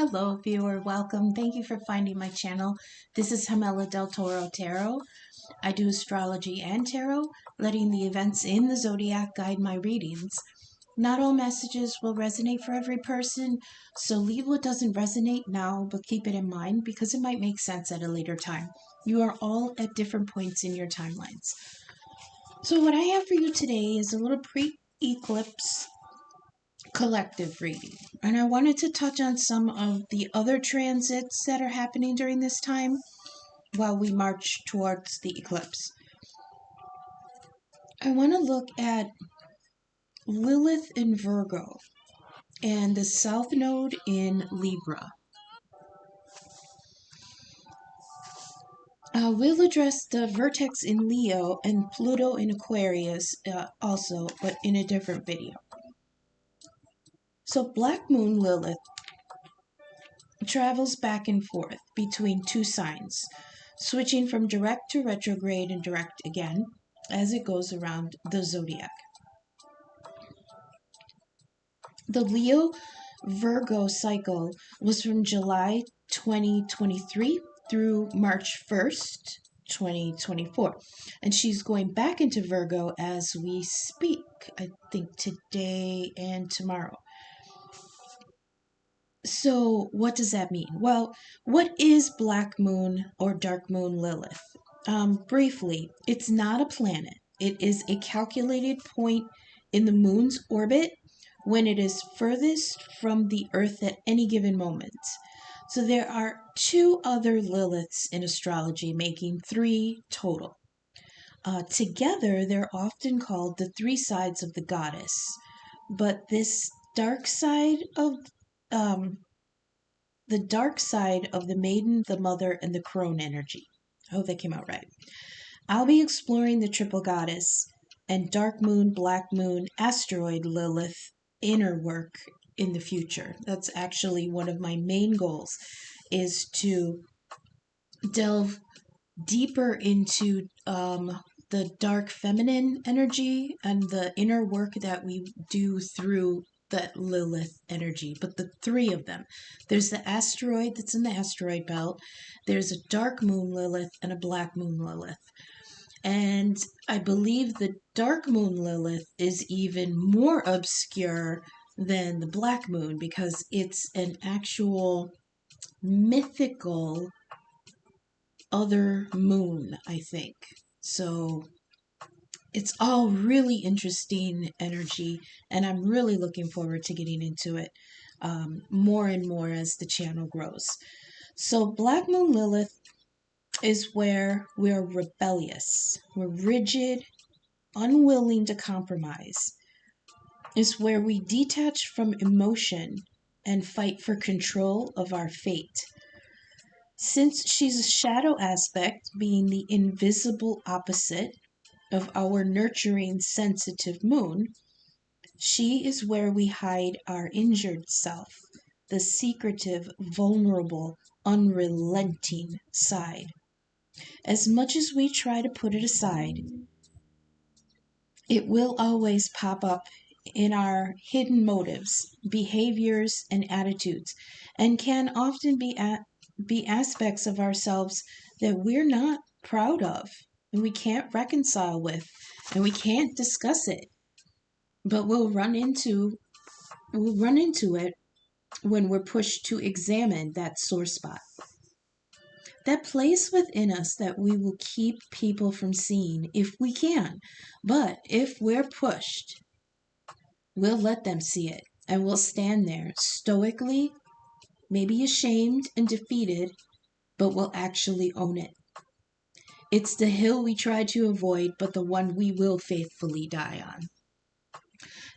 Hello, viewer. Welcome. Thank you for finding my channel. This is Jamela del Toro Tarot. I do astrology and tarot, letting the events in the zodiac guide my readings. Not all messages will resonate for every person, so leave what doesn't resonate now, but keep it in mind because it might make sense at a later time. You are all at different points in your timelines. So what I have for you today is a little pre-eclipse collective reading, and I wanted to touch on some of the other transits that are happening during this time while we march towards the eclipse. I want to look at Lilith in Virgo and the South Node in Libra. We'll address the vertex in Leo and Pluto in Aquarius also, but in a different video. So Black Moon Lilith travels back and forth between two signs, switching from direct to retrograde and direct again as it goes around the zodiac. The Leo Virgo cycle was from July 2023 through March 1st, 2024. And she's going back into Virgo as we speak, I think today and tomorrow. So what does that mean? Well, what is Black Moon or Dark Moon Lilith? Briefly, it's not a planet. It is a calculated point in the moon's orbit when it is furthest from the Earth at any given moment. So there are two other Liliths in astrology, making three total. Together, they're often called the three sides of the goddess. But this dark side of the dark side of the maiden, the mother, and the crone energy. I hope that came out right. I'll be exploring the triple goddess and dark moon, black moon, asteroid Lilith inner work in the future. That's actually one of my main goals, is to delve deeper into the dark feminine energy and the inner work that we do through that Lilith energy, but the three of them. There's the asteroid that's in the asteroid belt, there's a dark moon Lilith, and a black moon Lilith. And I believe the dark moon Lilith is even more obscure than the black moon because it's an actual mythical other moon, I think. So it's all really interesting energy, and I'm really looking forward to getting into it more and more as the channel grows. So Black Moon Lilith is where we're rebellious, we're rigid, unwilling to compromise. It's where we detach from emotion and fight for control of our fate. Since she's a shadow aspect, being the invisible opposite of our nurturing, sensitive moon, she is where we hide our injured self, the secretive, vulnerable, unrelenting side. As much as we try to put it aside, it will always pop up in our hidden motives, behaviors, and attitudes, and can often be aspects of ourselves that we're not proud of, and we can't reconcile with, and we can't discuss it. But we'll run into it when we're pushed to examine that sore spot. That place within us that we will keep people from seeing if we can. But if we're pushed, we'll let them see it, and we'll stand there stoically, maybe ashamed and defeated, but we'll actually own it. It's the hill we try to avoid, but the one we will faithfully die on.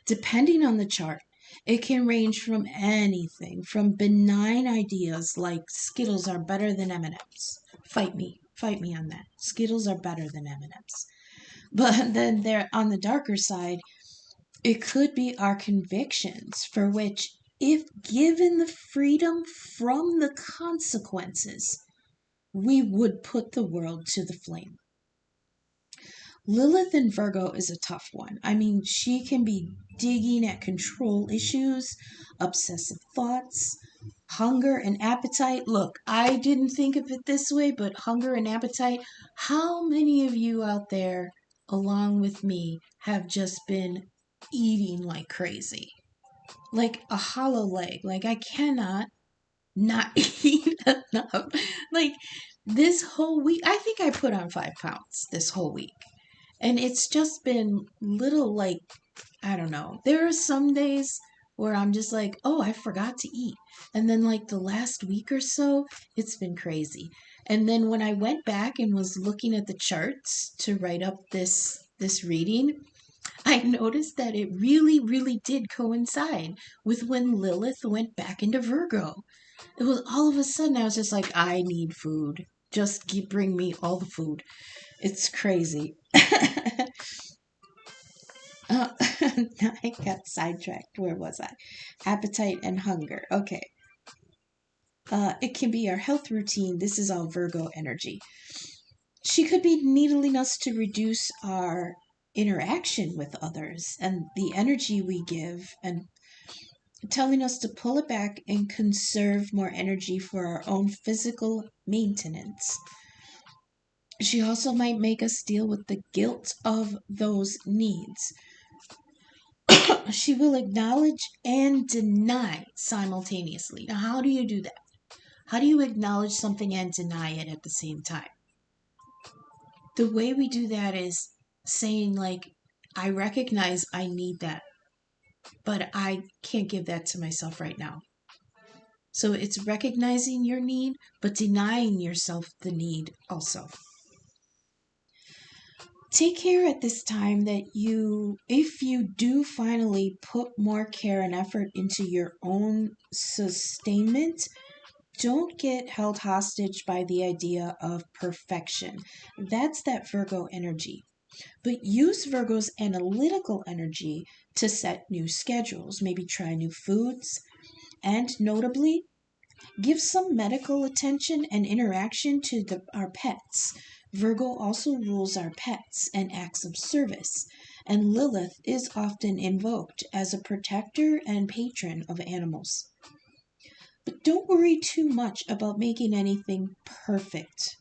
Depending on the chart, it can range from anything from benign ideas like Skittles are better than M&Ms. Fight me on that. Skittles are better than M&Ms. But then there, on the darker side, it could be our convictions for which, if given the freedom from the consequences, we would put the world to the flame. Lilith in Virgo is a tough one. I mean, she can be digging at control issues, obsessive thoughts, hunger and appetite. Look, I didn't think of it this way, but hunger and appetite. How many of you out there, along with me, have just been eating like crazy? Like a hollow leg. Like, I cannot not eat enough. Like, this whole week, I think I put on 5 pounds this whole week. And it's just been little, like, I don't know. There are some days where I'm just like, oh, I forgot to eat. And then, like, the last week or so, it's been crazy. And then when I went back and was looking at the charts to write up this reading, I noticed that it really, really did coincide with when Lilith went back into Virgo. It was all of a sudden, I was just like, I need food. Just bring me all the food. It's crazy. I got sidetracked. Where was I? Appetite and hunger. Okay. It can be our health routine. This is all Virgo energy. She could be needling us to reduce our interaction with others and the energy we give, and telling us to pull it back and conserve more energy for our own physical maintenance. She also might make us deal with the guilt of those needs. She will acknowledge and deny simultaneously. Now, how do you do that? How do you acknowledge something and deny it at the same time? The way we do that is saying, like, I recognize I need that, but I can't give that to myself right now. So it's recognizing your need, but denying yourself the need also. Take care at this time that if you do finally put more care and effort into your own sustainment, don't get held hostage by the idea of perfection. That's that Virgo energy. But use Virgo's analytical energy to set new schedules, maybe try new foods, and notably, give some medical attention and interaction to our pets. Virgo also rules our pets and acts of service, and Lilith is often invoked as a protector and patron of animals. But don't worry too much about making anything perfect.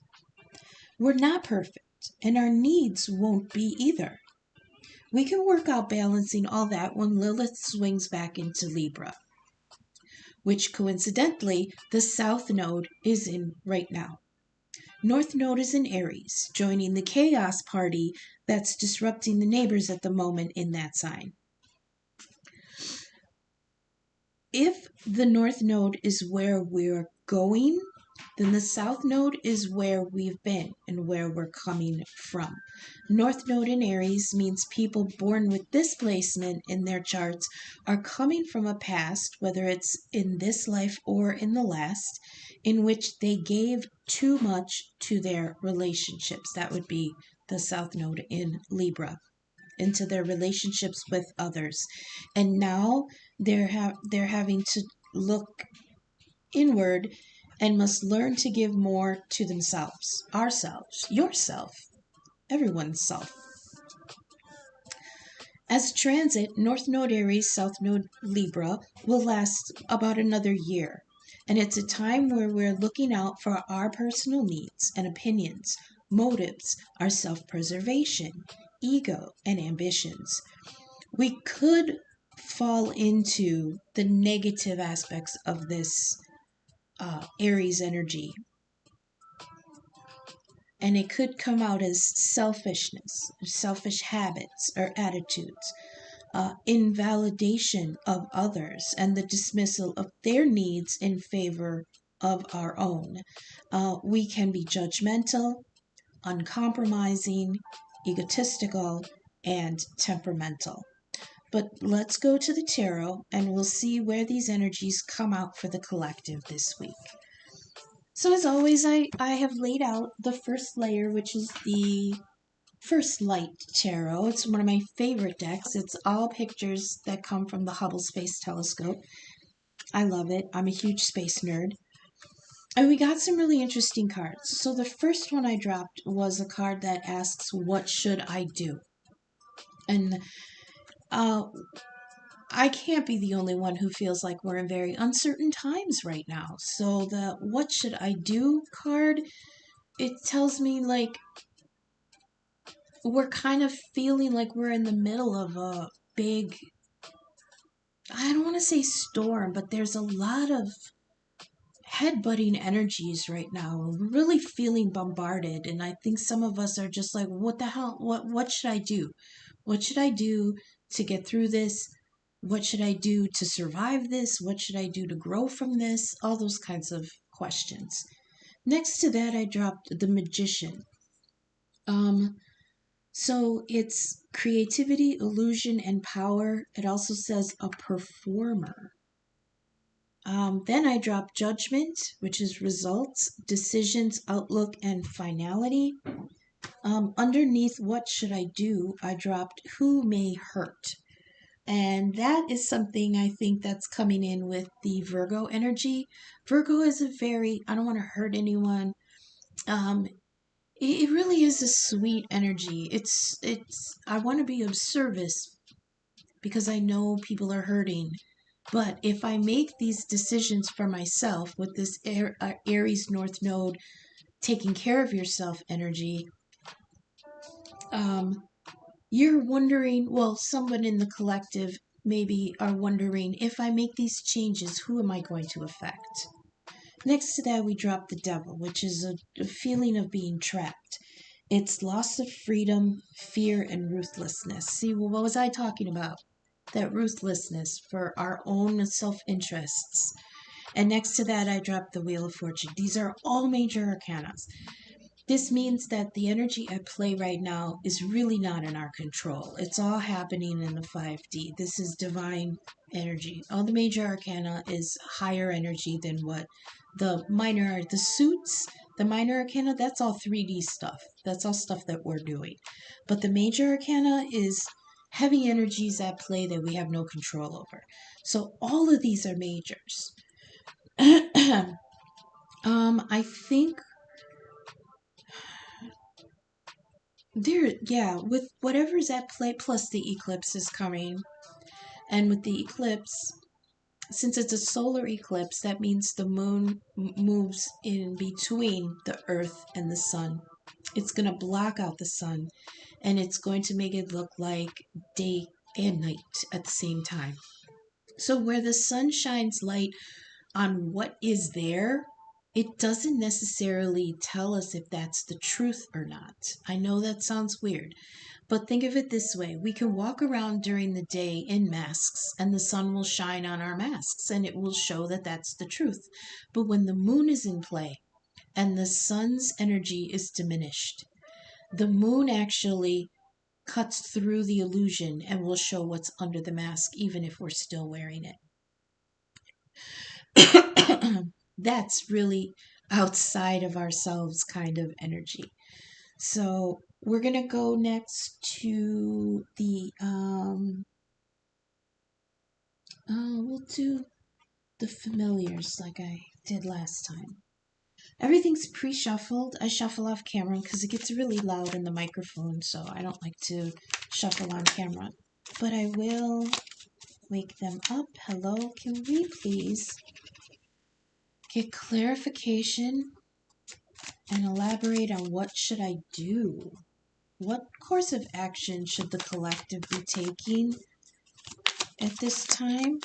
We're not perfect, and our needs won't be either. We can work out balancing all that when Lilith swings back into Libra, which coincidentally the South Node is in right now. North Node is in Aries, joining the chaos party that's disrupting the neighbors at the moment in that sign. If the North Node is where we're going, then the South Node is where we've been and where we're coming from. North Node in Aries means people born with this placement in their charts are coming from a past, whether it's in this life or in the last, in which they gave too much to their relationships. That would be the South Node in Libra, into their relationships with others. And now they're having to look inward and must learn to give more to themselves, ourselves, yourself, everyone's self. As transit, North Node Aries, South Node Libra will last about another year. And it's a time where we're looking out for our personal needs and opinions, motives, our self-preservation, ego, and ambitions. We could fall into the negative aspects of this Aries energy, and it could come out as selfishness, selfish habits or attitudes, invalidation of others, and the dismissal of their needs in favor of our own. We can be judgmental, uncompromising, egotistical, and temperamental. But let's go to the tarot and we'll see where these energies come out for the collective this week. So as always, I have laid out the first layer, which is the First Light Tarot. It's one of my favorite decks. It's all pictures that come from the Hubble Space Telescope. I love it. I'm a huge space nerd. And we got some really interesting cards. So the first one I dropped was a card that asks, what should I do? And I can't be the only one who feels like we're in very uncertain times right now. So the "what should I do" card, it tells me like we're kind of feeling like we're in the middle of a big, I don't want to say storm, but there's a lot of headbutting energies right now. We're really feeling bombarded, and I think some of us are just like, what the hell? What should I do? What should I do to get through this? What should I do to survive this? What should I do to grow from this? All those kinds of questions. Next to that, I dropped the Magician. Um, so it's creativity, illusion, and power. It also says a performer. Then I dropped judgment, which is results, decisions, outlook, and finality. Underneath what should I do, I dropped who may hurt. And that is something I think that's coming in with the Virgo energy. Virgo is a very, I don't want to hurt anyone. Um, it really is a sweet energy. I want to be of service because I know people are hurting. But if I make these decisions for myself with this Aries North Node taking care of yourself energy, um, you're wondering, well, someone in the collective maybe are wondering, if I make these changes, who am I going to affect? Next to that, we drop the Devil, which is a feeling of being trapped. It's loss of freedom, fear, and ruthlessness. See, well, what was I talking about? That ruthlessness for our own self-interests. And next to that, I dropped the Wheel of Fortune. These are all major arcanas. This means that the energy at play right now is really not in our control. It's all happening in the 5D. This is divine energy. All the major arcana is higher energy than what the suits, the minor arcana, that's all 3D stuff. That's all stuff that we're doing. But the major arcana is heavy energies at play that we have no control over. So all of these are majors. I think with whatever's at play, plus the eclipse is coming. And with the eclipse, since it's a solar eclipse, that means the moon moves in between the earth and the sun. It's going to block out the sun, and it's going to make it look like day and night at the same time. So where the sun shines light on what is there, it doesn't necessarily tell us if that's the truth or not. I know that sounds weird, but think of it this way. We can walk around during the day in masks, and the sun will shine on our masks, and it will show that that's the truth. But when the moon is in play and the sun's energy is diminished, the moon actually cuts through the illusion and will show what's under the mask, even if we're still wearing it. That's really outside of ourselves kind of energy. So we're going to go next to the, we'll do the familiars like I did last time. Everything's pre-shuffled. I shuffle off camera because it gets really loud in the microphone, so I don't like to shuffle on camera. But I will wake them up. Hello, can we please get clarification and elaborate on what should I do? What course of action should the collective be taking at this time?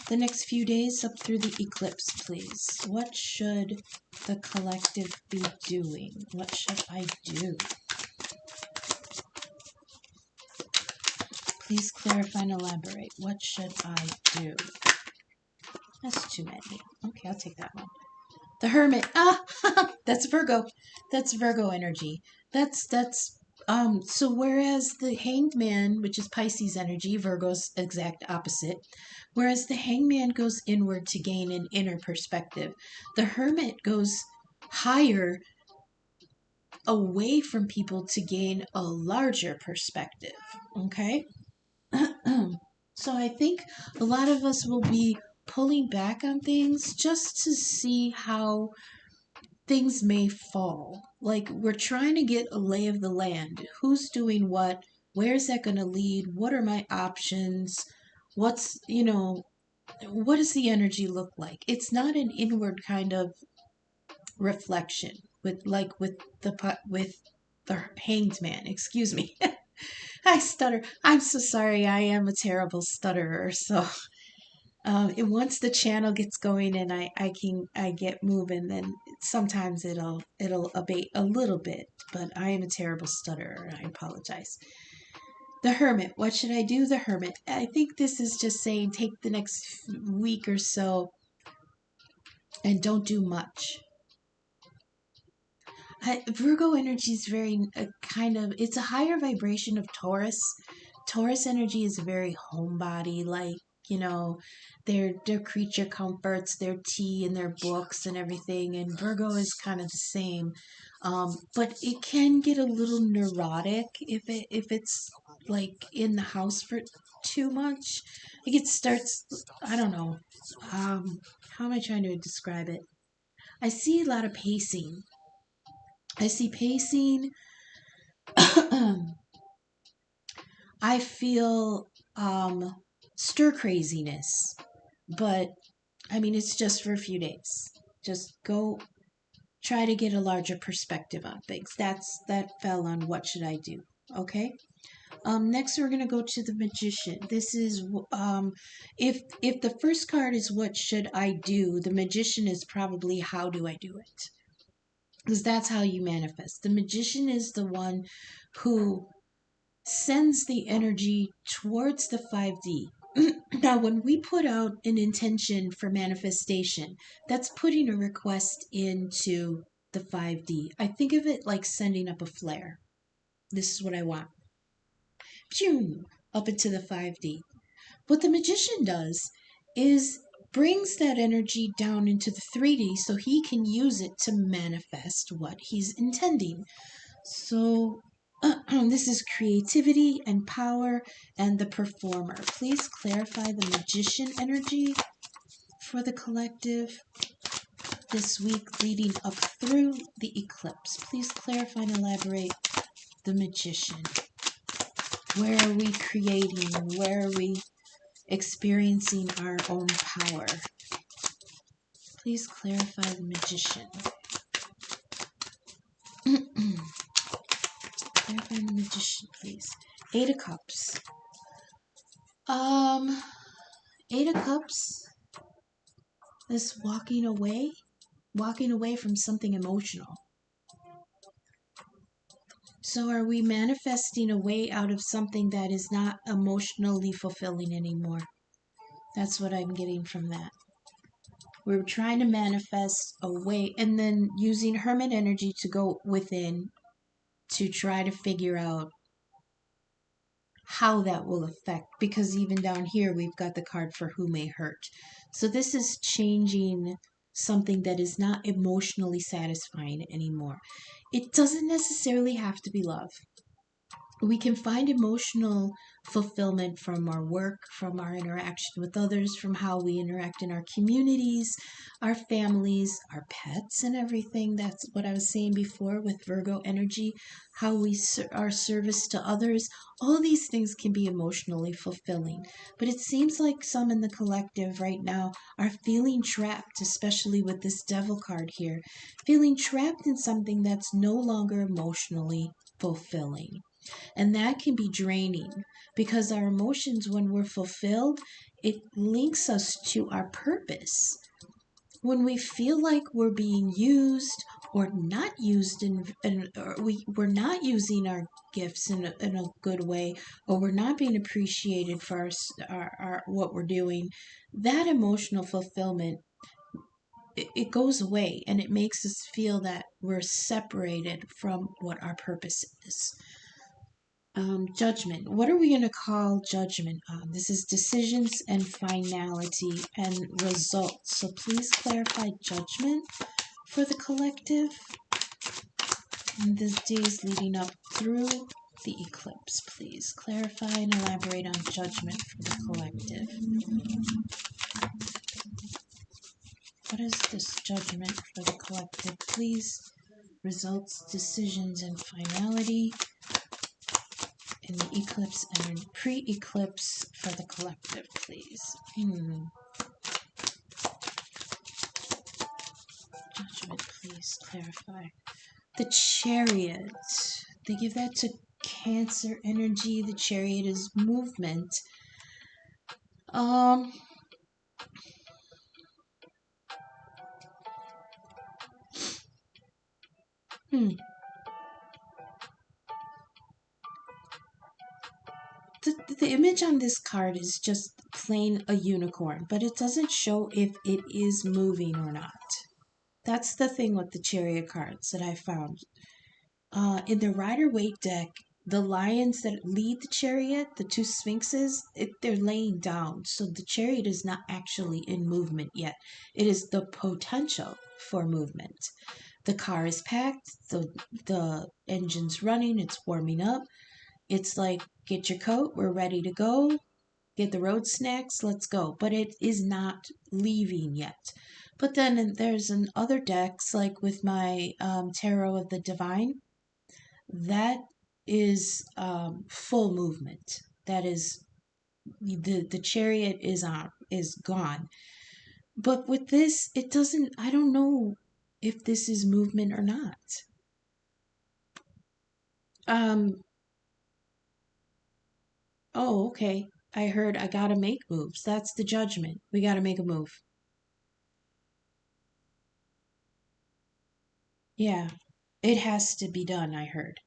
The next few days up through the eclipse, please. What should the collective be doing? What should I do? Please clarify and elaborate. What should I do? That's too many. Okay, I'll take that one. The Hermit. That's Virgo. That's Virgo energy. So whereas the Hanged Man, which is Pisces energy, Virgo's exact opposite, whereas the Hangman goes inward to gain an inner perspective, the Hermit goes higher away from people to gain a larger perspective. Okay? So I think a lot of us will be pulling back on things just to see how things may fall. Like, we're trying to get a lay of the land. Who's doing what? Where is that going to lead? What are my options? What's, what does the energy look like? It's not an inward kind of reflection with the hanged man. Excuse me. I stutter. I'm so sorry. I am a terrible stutterer. So once the channel gets going and I get moving, then sometimes it'll abate a little bit. But I am a terrible stutterer. I apologize. The Hermit. What should I do? The Hermit. I think this is just saying take the next week or so and don't do much. Virgo energy is very it's a higher vibration of Taurus. Taurus energy is very homebody, like, their creature comforts, their tea and their books and everything. And Virgo is kind of the same. But it can get a little neurotic if it's like in the house for too much. Like it starts, I don't know. How am I trying to describe it? I see a lot of pacing. I see pacing. I feel stir craziness, but I mean, it's just for a few days. Just go try to get a larger perspective on things. That fell on what should I do. Okay. Next, we're gonna go to the Magician. This is if the first card is what should I do, the Magician is probably how do I do it, because that's how you manifest. The Magician is the one who sends the energy towards the 5D. Now, when we put out an intention for manifestation, that's putting a request into the 5D. I think of it like sending up a flare. This is what I want. Up into the 5D. What the Magician does is brings that energy down into the 3D so he can use it to manifest what he's intending. So this is creativity and power and the performer. Please clarify the Magician energy for the collective this week leading up through the eclipse. Please clarify and elaborate the Magician. Where are we creating? Where are we experiencing our own power? Please clarify the Magician. Clarify the Magician, please. Eight of Cups. Eight of Cups is walking away from something emotional. So are we manifesting a way out of something that is not emotionally fulfilling anymore? That's what I'm getting from that. We're trying to manifest a way, and then using Hermit energy to go within to try to figure out how that will affect, because even down here we've got the card for who may hurt. So this is changing something that is not emotionally satisfying anymore. It doesn't necessarily have to be love. We can find emotional fulfillment from our work, from our interaction with others, from how we interact in our communities, our families, our pets, and everything. That's what I was saying before with Virgo energy, how we our service to others. All these things can be emotionally fulfilling. But it seems like some in the collective right now are feeling trapped, especially with this Devil card here, feeling trapped in something that's no longer emotionally fulfilling. And that can be draining, because our emotions, when we're fulfilled, it links us to our purpose. When we feel like we're being used or not used, or we're not using our gifts in a good way, or we're not being appreciated for our what we're doing, that emotional fulfillment, it goes away, and it makes us feel that we're separated from what our purpose is. Judgment. What are we going to call judgment on? This is decisions and finality and results. So please clarify judgment for the collective in the days leading up through the eclipse. Please clarify and elaborate on judgment for the collective. What is this judgment for the collective? Please. Results, decisions, and finality in the eclipse and pre-eclipse for the collective, please. Judgment, please clarify. The Chariot. They give that to Cancer energy. The Chariot is movement. The image on this card is just plain a unicorn, but it doesn't show if it is moving or not. That's the thing with the Chariot cards that I found. In the Rider-Waite deck, the lions that lead the Chariot, the two sphinxes, they're laying down. So the Chariot is not actually in movement yet. It is the potential for movement. The car is packed, the engine's running, it's warming up. It's like, get your coat, we're ready to go. Get the road snacks, let's go. But it is not leaving yet. But then there's other decks, like with my Tarot of the Divine, that is full movement. That is, the Chariot is gone. But with this, it doesn't, I don't know if this is movement or not. Oh, okay. I heard I gotta make moves. That's the Judgment. We gotta make a move. Yeah, it has to be done, I heard.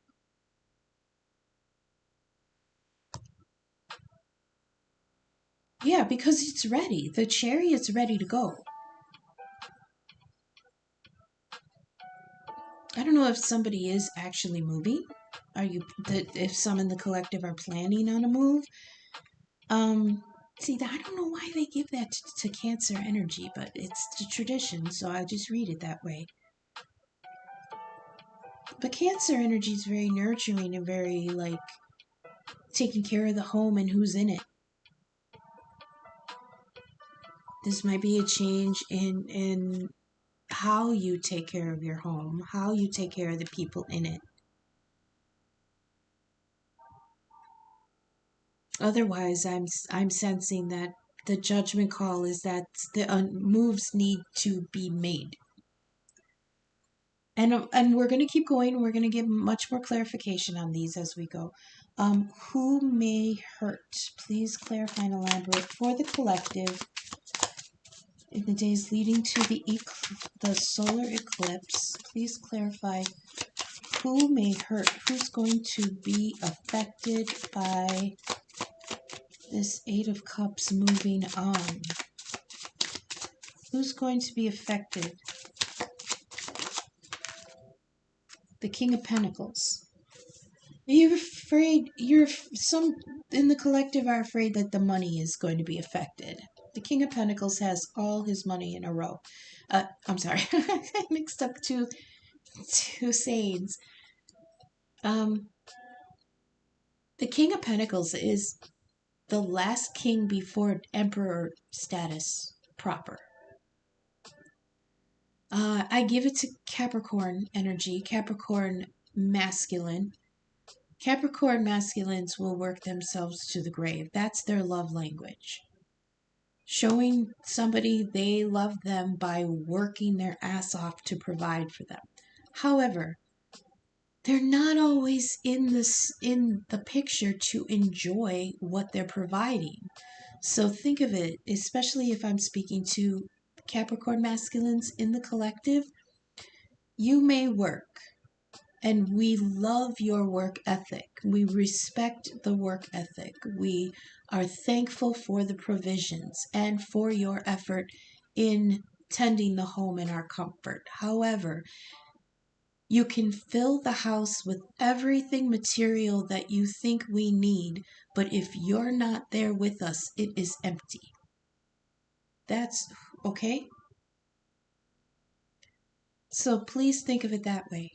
Yeah, because it's ready. The Chariot's ready to go. I don't know if somebody is actually moving. If some in the collective are planning on a move? See, I don't know why they give that to Cancer energy, but it's the tradition, so I just read it that way. But Cancer energy is very nurturing and very, like, taking care of the home and who's in it. This might be a change in how you take care of your home, how you take care of the people in it. Otherwise, I'm sensing that the judgment call is that the moves need to be made. And we're going to keep going. We're going to give much more clarification on these as we go. Who may hurt? Please clarify and elaborate for the collective in the days leading to the solar eclipse. Please clarify who may hurt. Who's going to be affected by this Eight of Cups moving on? Who's going to be affected? The King of Pentacles. You're afraid, some in the collective are afraid that the money is going to be affected. The King of Pentacles has all his money in a row. I'm sorry, I mixed up two sayings. The King of Pentacles is the last king before emperor status proper. I give it to Capricorn energy, Capricorn masculine. Capricorn masculines will work themselves to the grave. That's their love language. Showing somebody they love them by working their ass off to provide for them. However, they're not always in the picture to enjoy what they're providing. So think of it, especially if I'm speaking to Capricorn masculines in the collective, you may work, and we love your work ethic. We respect the work ethic. We are thankful for the provisions and for your effort in tending the home and our comfort. However, you can fill the house with everything material that you think we need, but if you're not there with us, it is empty. That's okay? So please think of it that way.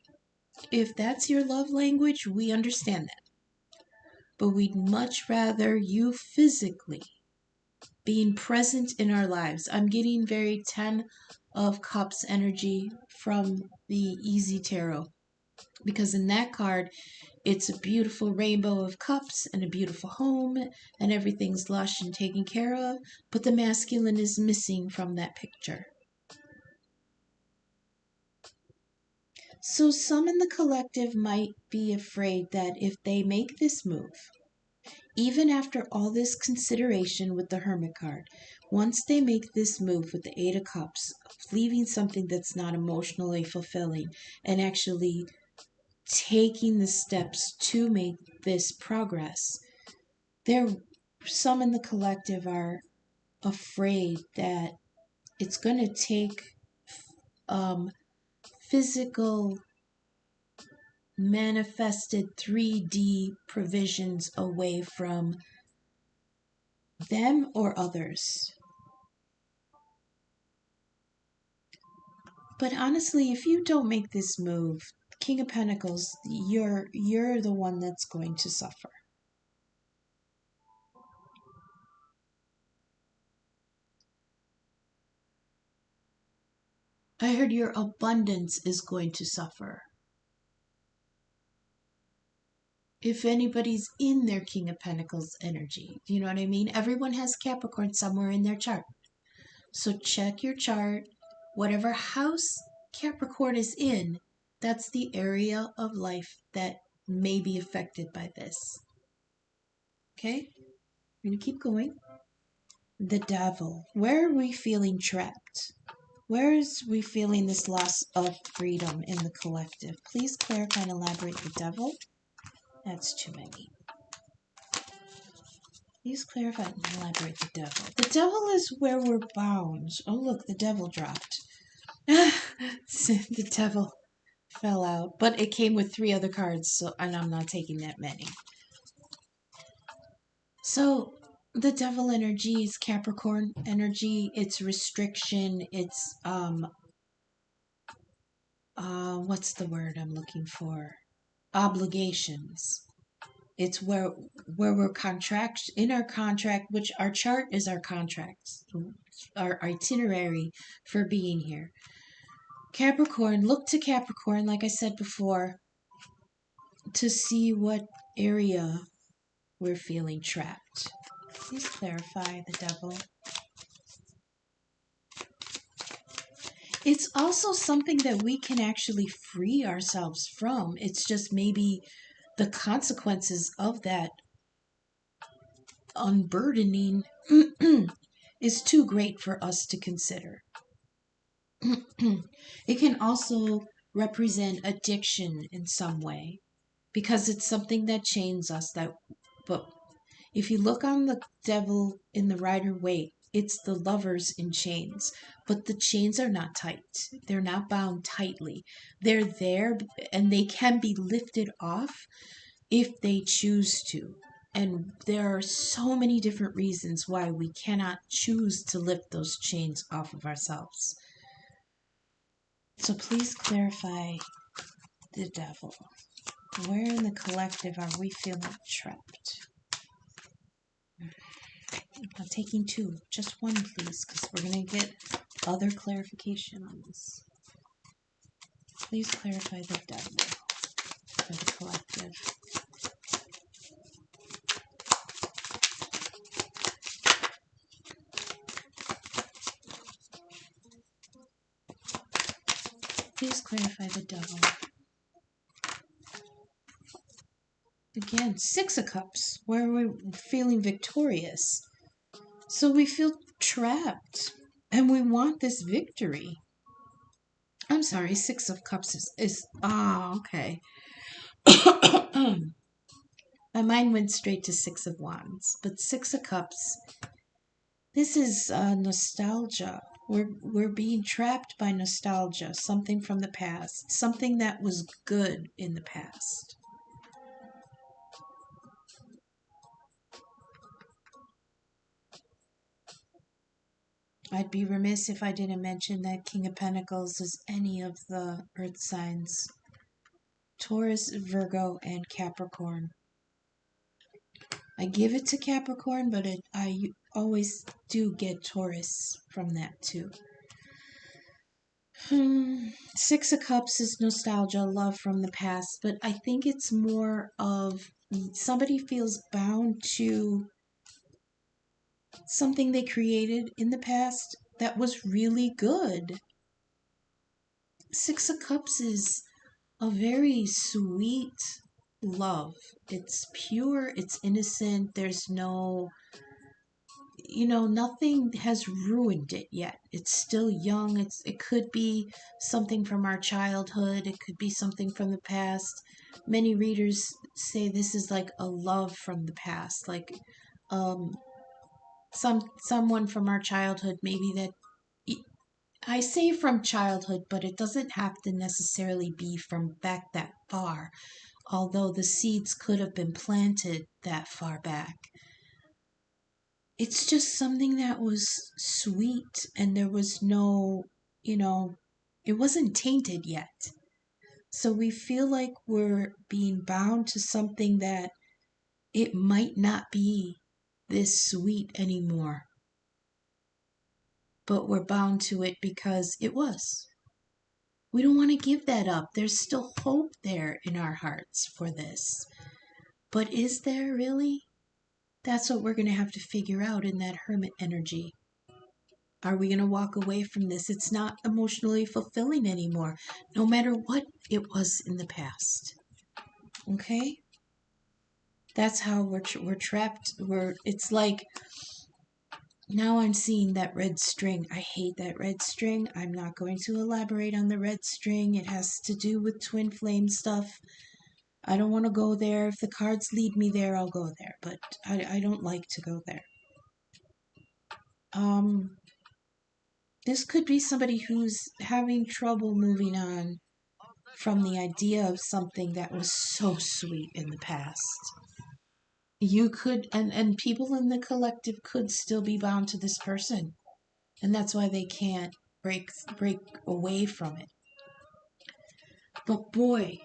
If that's your love language, we understand that. But we'd much rather you physically being present in our lives. I'm getting very 10 of Cups energy from the Easy Tarot. Because in that card, it's a beautiful rainbow of cups and a beautiful home, and everything's lush and taken care of, but the masculine is missing from that picture. So some in the collective might be afraid that if they make this move, even after all this consideration with the Hermit card, once they make this move with the Eight of Cups, leaving something that's not emotionally fulfilling and actually taking the steps to make this progress, some in the collective are afraid that it's going to take physical manifested 3D provisions away from them or others. But honestly, if you don't make this move, King of Pentacles, you're the one that's going to suffer. I heard your abundance is going to suffer. If anybody's in their King of Pentacles energy, you know what I mean? Everyone has Capricorn somewhere in their chart. So check your chart. Whatever house Capricorn is in, that's the area of life that may be affected by this. Okay? I'm going to keep going. The Devil. Where are we feeling trapped? Where is we feeling this loss of freedom in the collective? Please clarify and elaborate the Devil. That's too many. Please clarify and elaborate the Devil. The Devil is where we're bound. Oh, look, the Devil dropped. The Devil fell out. But it came with 3 other cards, so and I'm not taking that many. So, the Devil energy is Capricorn energy. It's restriction. It's, what's the word I'm looking for? Obligations. It's where we're in our contract, which our chart is our contracts, our itinerary for being here. Capricorn, look to Capricorn, like I said before, to see what area we're feeling trapped. Please clarify the Devil. It's also something that we can actually free ourselves from. It's just maybe the consequences of that unburdening is too great for us to consider. It can also represent addiction in some way because it's something that chains us. But if you look on the Devil in the Rider-Waite, it's the lovers in chains, but the chains are not tight. They're not bound tightly. They're there and they can be lifted off if they choose to. And there are so many different reasons why we cannot choose to lift those chains off of ourselves. So please clarify the Devil. Where in the collective are we feeling trapped? I'm taking 2. Just 1, please, because we're going to get other clarification on this. Please clarify the Devil for the collective. Please clarify the Devil. Again, 6 of Cups, where we're feeling victorious. So we feel trapped, and we want this victory. I'm sorry, 6 of Cups is okay. My mind went straight to 6 of Wands, but 6 of Cups, this is nostalgia. We're being trapped by nostalgia, something from the past, something that was good in the past. I'd be remiss if I didn't mention that King of Pentacles is any of the earth signs. Taurus, Virgo, and Capricorn. I give it to Capricorn, but I always do get Taurus from that too. Six of Cups is nostalgia, love from the past, but I think it's more of somebody feels bound to something they created in the past that was really good. Six of Cups is a very sweet love. It's pure, it's innocent, there's no, nothing has ruined it yet. It's still young. It could be something from our childhood, it could be something from the past. Many readers say this is like a love from the past, like um someone from our childhood, maybe that I say from childhood, but it doesn't have to necessarily be from back that far, although the seeds could have been planted that far back. It's just something that was sweet and there was no, it wasn't tainted yet. So we feel like we're being bound to something that it might not be this sweet anymore, but we're bound to it because it was. We don't want to give that up. There's still hope there in our hearts for this. But is there really? That's what we're going to have to figure out in that hermit energy. Are we going to walk away from this? It's not emotionally fulfilling anymore, no matter what it was in the past. Okay? That's how we're trapped. It's like, now I'm seeing that red string. I hate that red string. I'm not going to elaborate on the red string. It has to do with twin flame stuff. I don't want to go there. If the cards lead me there, I'll go there. But I don't like to go there. This could be somebody who's having trouble moving on from the idea of something that was so sweet in the past. You could, and people in the collective could still be bound to this person, and that's why they can't break away from it. But boy,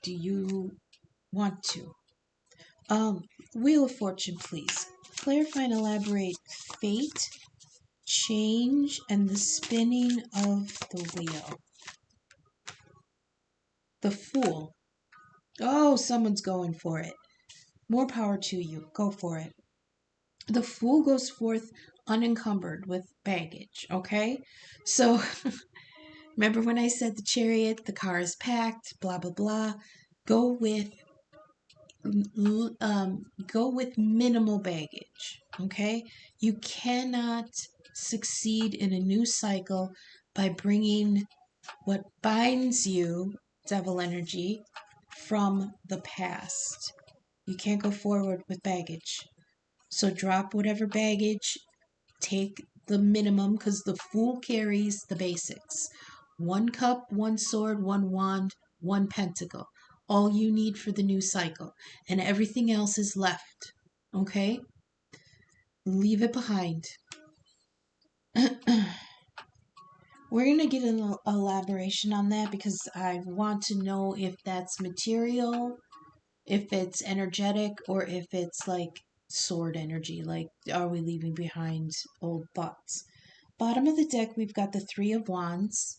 do you want to. Wheel of Fortune, please. Clarify and elaborate fate, change, and the spinning of the wheel. The Fool. Oh, someone's going for it. More power to you. Go for it. The Fool goes forth unencumbered with baggage, okay? So, remember when I said the Chariot, the car is packed, blah, blah, blah. Go with minimal baggage, okay? You cannot succeed in a new cycle by bringing what binds you, devil energy, from the past. You can't go forward with baggage. So drop whatever baggage, take the minimum, because the Fool carries the basics. 1 cup, 1 sword, 1 wand, 1 pentacle. All you need for the new cycle. And everything else is left. Okay? Leave it behind. We're going to get an elaboration on that because I want to know if that's material, if it's energetic, or if it's like sword energy. Like, are we leaving behind old thoughts? Bottom of the deck, we've got the Three of Wands,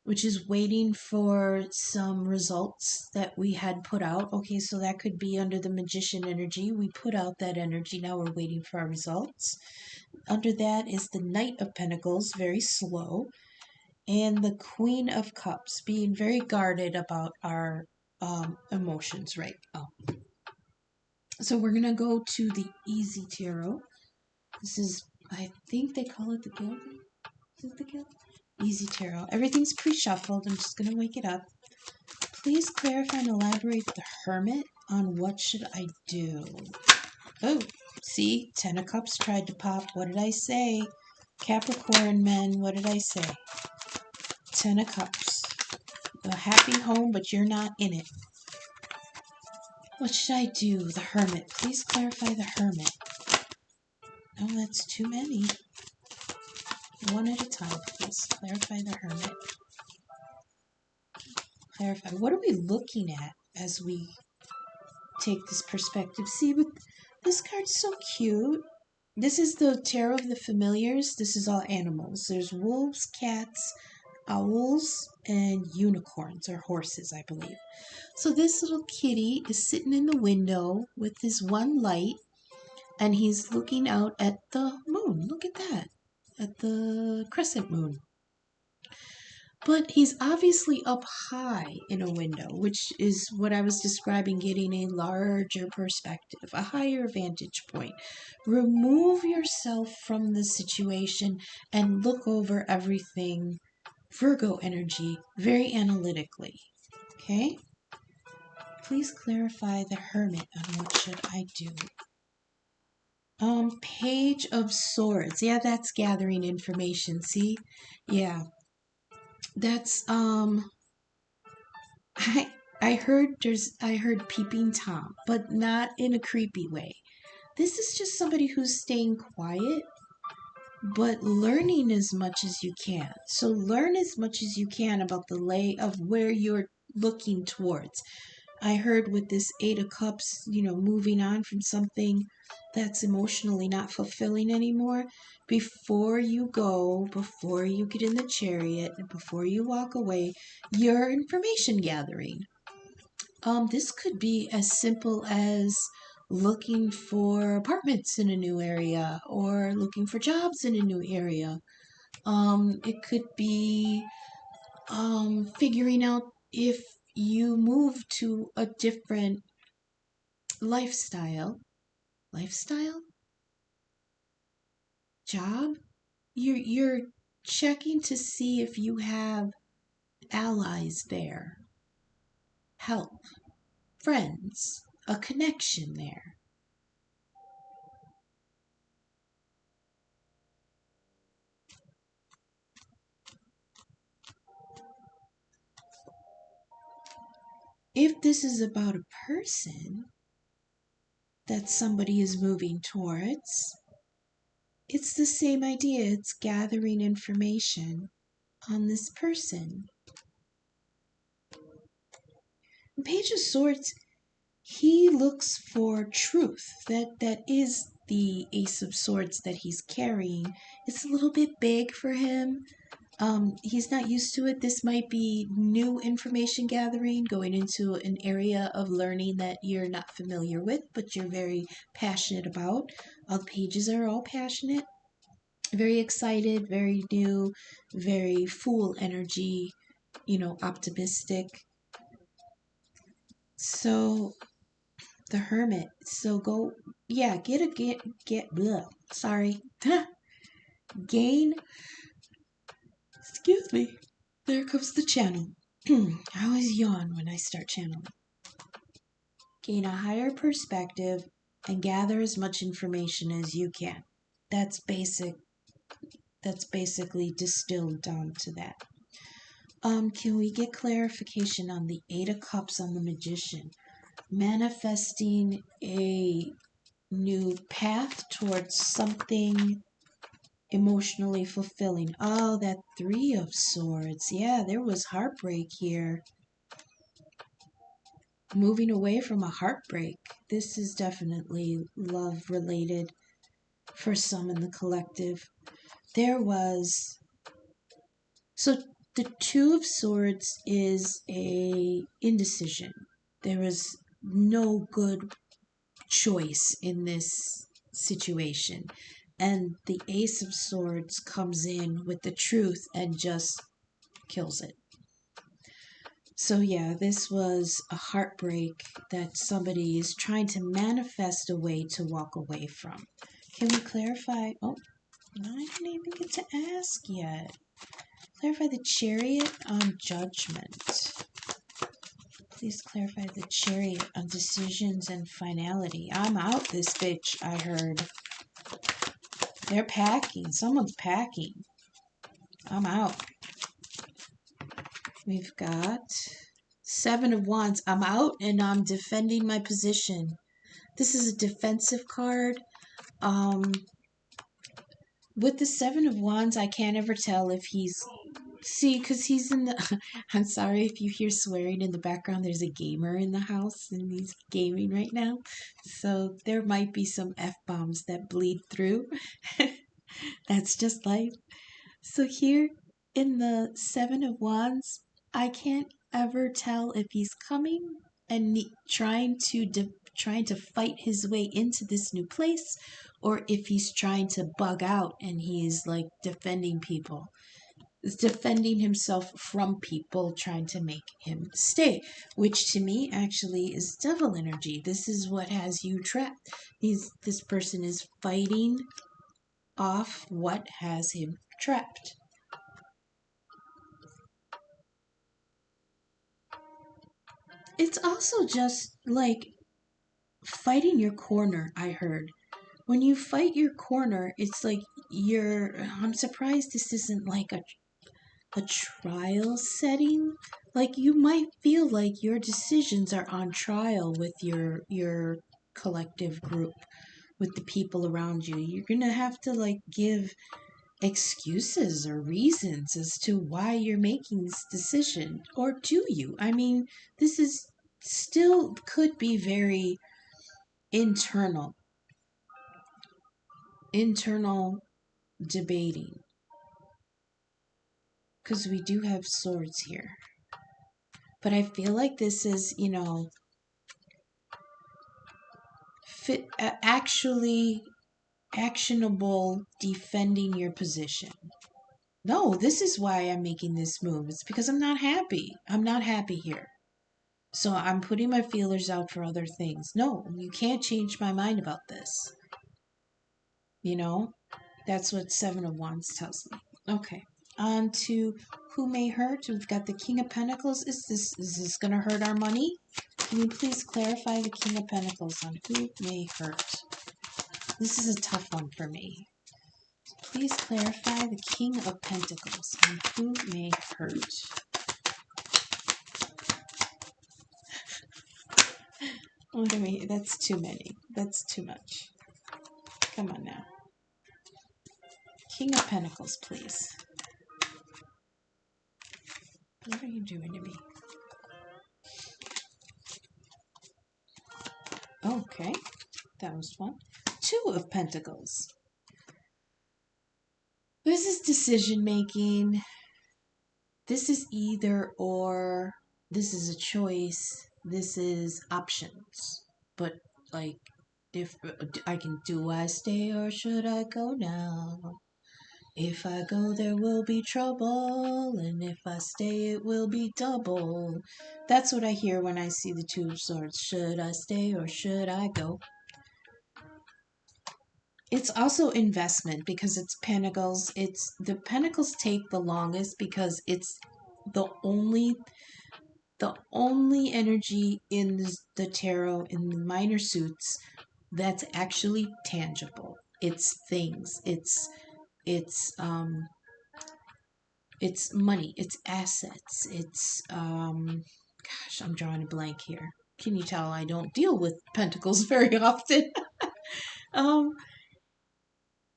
which is waiting for some results that we had put out. Okay, so that could be under the Magician energy. We put out that energy. Now we're waiting for our results. Under that is the Knight of Pentacles, very slow. And the Queen of Cups, being very guarded about our emotions right now. So we're going to go to the Easy Tarot. This is, I think they call it the Gilded. Is it the Gilded? Easy Tarot. Everything's pre-shuffled. I'm just going to wake it up. Please clarify and elaborate the Hermit on what should I do. Oh, see? 10 of Cups tried to pop. What did I say? Capricorn men, what did I say? 10 of Cups. A happy home, but you're not in it. What should I do? The Hermit. Please clarify the Hermit. No, that's too many. One at a time, please. Clarify the Hermit. Clarify. What are we looking at as we take this perspective? See, but this card's so cute. This is the Tarot of the Familiars. This is all animals. There's wolves, cats, owls and unicorns, or horses, I believe. So this little kitty is sitting in the window with his one light, and he's looking out at the moon. Look at that, at the crescent moon. But he's obviously up high in a window, which is what I was describing, getting a larger perspective, a higher vantage point. Remove yourself from the situation and look over everything, Virgo energy, very analytically. Okay? Please clarify the Hermit on what should I do. Page of Swords. Yeah, that's gathering information. See? Yeah. That's I heard peeping Tom, but not in a creepy way. This is just somebody who's staying quiet, but learning as much as you can. So learn as much as you can about the lay of where you're looking towards. I heard with this Eight of Cups, moving on from something that's emotionally not fulfilling anymore. Before you go, before you get in the chariot, and before you walk away, you're information gathering. This could be as simple as looking for apartments in a new area or looking for jobs in a new area. It could be figuring out if you move to a different lifestyle, job. You're checking to see if you have allies there, help, friends, a connection there. If this is about a person that somebody is moving towards, it's the same idea. It's gathering information on this person. Page of Swords, he looks for truth. That is the Ace of Swords that he's carrying. It's a little bit big for him. He's not used to it. This might be new information gathering, going into an area of learning that you're not familiar with, but you're very passionate about. All the pages are all passionate, very excited, very new, very full energy, optimistic. So the Hermit. So go, yeah, blah, sorry, gain. Excuse me. There comes the channel. I always yawn when I start channeling. Gain a higher perspective and gather as much information as you can. That's basic. That's basically distilled down to that. Can we get clarification on the Eight of Cups on the Magician? Manifesting a new path towards something emotionally fulfilling. Oh, that Three of Swords. Yeah, there was heartbreak here. Moving away from a heartbreak. This is definitely love related for some in the collective. There was... So the Two of Swords is a indecision. There is no good choice in this situation. And the Ace of Swords comes in with the truth and just kills it. So yeah, this was a heartbreak that somebody is trying to manifest a way to walk away from. Can we clarify? Oh, I didn't even get to ask yet. Clarify the Chariot on Judgment. Please clarify the Chariot on decisions and finality. I'm out this bitch, I heard. They're packing. Someone's packing. I'm out. We've got Seven of Wands. I'm out and I'm defending my position. This is a defensive card. With the Seven of Wands, I can't ever tell if he's... See, because he's in the... I'm sorry if you hear swearing in the background. There's a gamer in the house and he's gaming right now. So there might be some F-bombs that bleed through. That's just life. So here, in the Seven of Wands, I can't ever tell if he's coming and trying to fight his way into this new place, or if he's trying to bug out and he's like defending people, defending himself from people trying to make him stay, which to me actually is devil energy. This is what has you trapped. This person is fighting off what has him trapped. It's also just like fighting your corner, I heard. When you fight your corner, it's like I'm surprised this isn't like a trial setting. Like you might feel like your decisions are on trial with your collective group, with the people around you. You're going to have to like give excuses or reasons as to why you're making this decision, or do you? I mean, this is still could be very internal internal debating, because we do have swords here. But I feel like this is, actually actionable defending your position. No, this is why I'm making this move. It's because I'm not happy. I'm not happy here. So I'm putting my feelers out for other things. No, you can't change my mind about this. You know? That's what Seven of Wands tells me. Okay. On to who may hurt. We've got the King of Pentacles. Is this gonna hurt our money? Can you please clarify the King of Pentacles on who may hurt? This is a tough one for me. Please clarify the King of Pentacles on who may hurt. That's too many. That's too much. Come on now. King of Pentacles, please. What are you doing to me? Okay, that was one. Two of Pentacles. This is decision making. This is either or. This is a choice. This is options. But like, if do I stay or should I go now? If I go, there will be trouble, and if I stay, it will be double. That's what I hear when I see the Two of Swords. Should I stay or should I go? It's also investment because it's Pentacles. The Pentacles take the longest because it's the only energy in the tarot in the minor suits that's actually tangible. It's things. It's money, it's assets, it's gosh, I'm drawing a blank here. Can you tell I don't deal with pentacles very often? um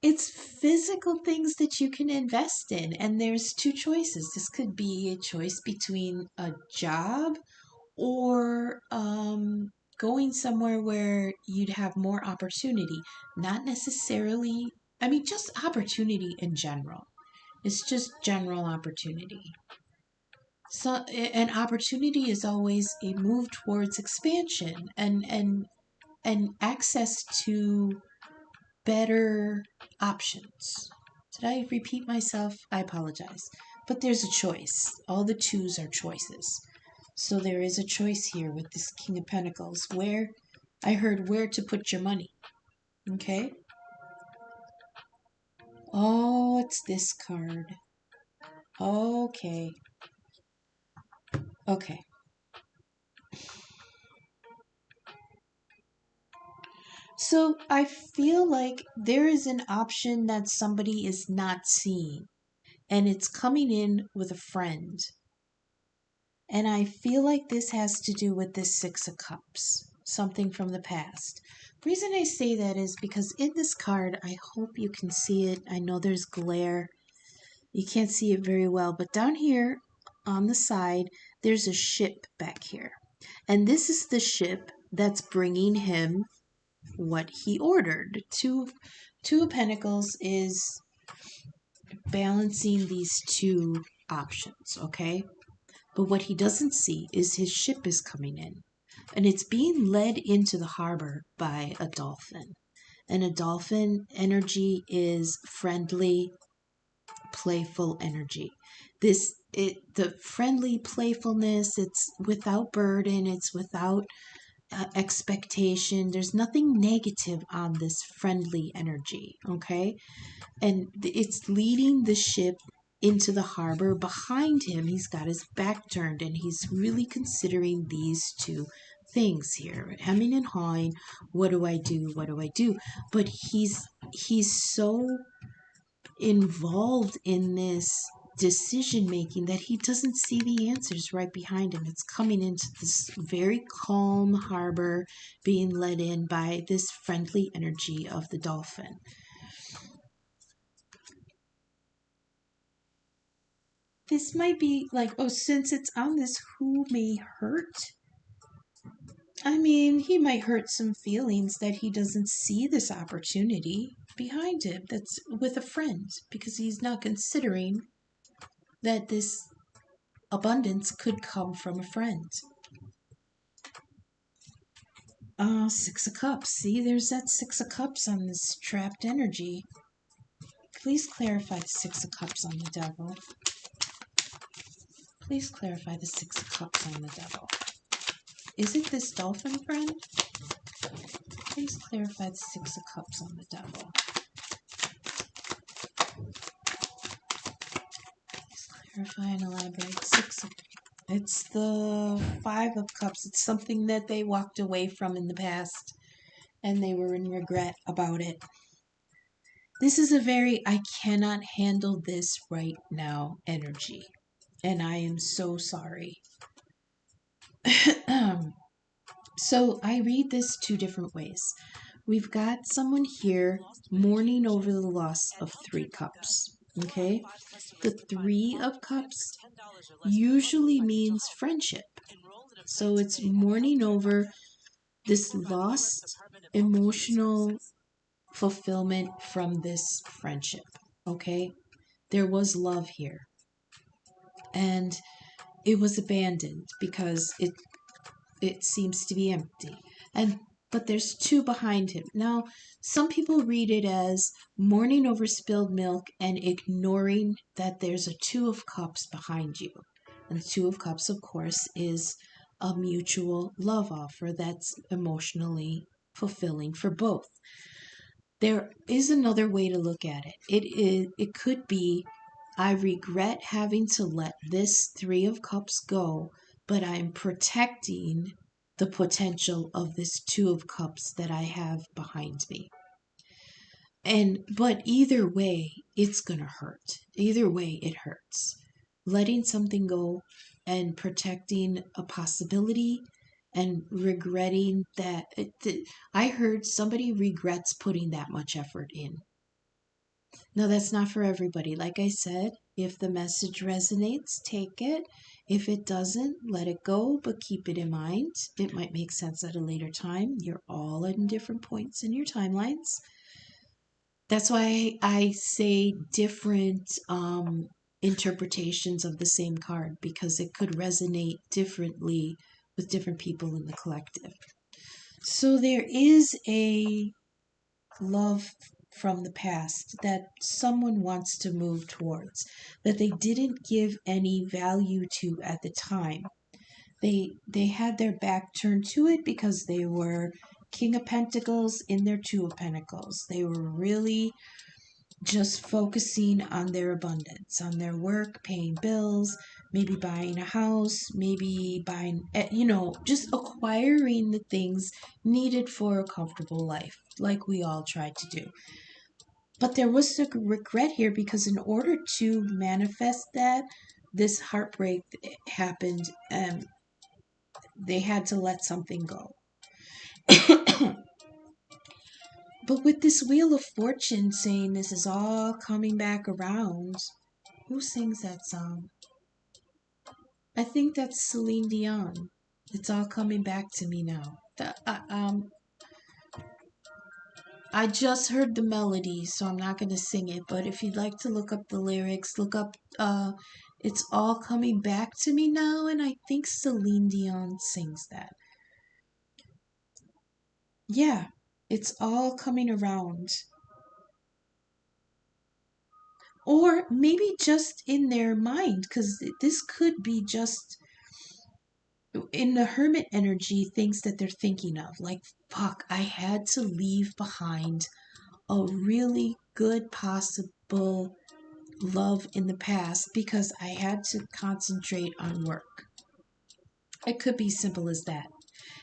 it's physical things that you can invest in, and there's two choices. This could be a choice between a job or going somewhere where you'd have more opportunity. Not necessarily, I mean, just opportunity in general. It's just general opportunity. So an opportunity is always a move towards expansion and access to better options. Did I repeat myself? I apologize. But there's a choice. All the twos are choices. So there is a choice here with this King of Pentacles. Where I heard where to put your money. Okay? Oh, it's this card. Okay. Okay. So I feel like there is an option that somebody is not seeing, and it's coming in with a friend. And I feel like this has to do with this Six of Cups, something from the past. The reason I say that is because in this card, I hope you can see it. I know there's glare. You can't see it very well, but down here on the side, there's a ship back here. And this is the ship that's bringing him what he ordered. Two of Pentacles is balancing these two options, okay? But what he doesn't see is his ship is coming in, and it's being led into the harbor by a dolphin. And a dolphin energy is friendly, playful energy. The friendly playfulness, it's without burden, it's without expectation. There's nothing negative on this friendly energy, okay? And it's leading the ship into the harbor. Behind him, he's got his back turned, and he's really considering these two things here, hemming and hawing. What do I do? What do I do? But he's so involved in this decision making that he doesn't see the answers right behind him. It's coming into this very calm harbor, being led in by this friendly energy of the dolphin. This might be like, oh, since it's on this, who may hurt? I mean, he might hurt some feelings that he doesn't see this opportunity behind him that's with a friend, because he's not considering that this abundance could come from a friend. Six of Cups. See, there's that Six of Cups on this trapped energy. Please clarify the Six of Cups on the devil. Please clarify the Six of Cups on the devil. Is it this dolphin friend? Please clarify the Six of Cups on the devil. Please clarify and elaborate. It's the Five of Cups. It's something that they walked away from in the past, and they were in regret about it. This is a very I cannot handle this right now energy, and I am so sorry. So I read this two different ways. We've got someone here mourning over the loss of Three Cups. Okay? The Three of Cups usually means friendship. So it's mourning over this lost emotional fulfillment from this friendship. Okay? There was love here. And it was abandoned because it seems to be empty. But there's two behind him. Now, some people read it as mourning over spilled milk and ignoring that there's a Two of Cups behind you. And the Two of Cups, of course, is a mutual love offer that's emotionally fulfilling for both. There is another way to look at it. It could be, I regret having to let this Three of Cups go, but I'm protecting the potential of this Two of Cups that I have behind me. But either way, it's gonna hurt. Either way, it hurts. Letting something go and protecting a possibility and regretting that. I heard somebody regrets putting that much effort in. No, that's not for everybody. Like I said, if the message resonates, take it. If it doesn't, let it go, but keep it in mind. It might make sense at a later time. You're all at different points in your timelines. That's why I say different interpretations of the same card, because it could resonate differently with different people in the collective. So there is a love from the past that someone wants to move towards, that they didn't give any value to at the time. They had their back turned to it because they were King of Pentacles in their Two of Pentacles. They were really just focusing on their abundance, on their work, paying bills, maybe buying a house, maybe buying, just acquiring the things needed for a comfortable life, like we all try to do. But there was a regret here because in order to manifest that, this heartbreak happened, and they had to let something go. But with this Wheel of Fortune saying this is all coming back around, who sings that song? I think that's Celine Dion. It's all coming back to me now. I just heard the melody, so I'm not going to sing it. But if you'd like to look up the lyrics, look up It's All Coming Back to Me Now. And I think Celine Dion sings that. Yeah, it's all coming around. Or maybe just in their mind, because this could be just in the hermit energy, things that they're thinking of. Like, fuck, I had to leave behind a really good possible love in the past because I had to concentrate on work. It could be simple as that.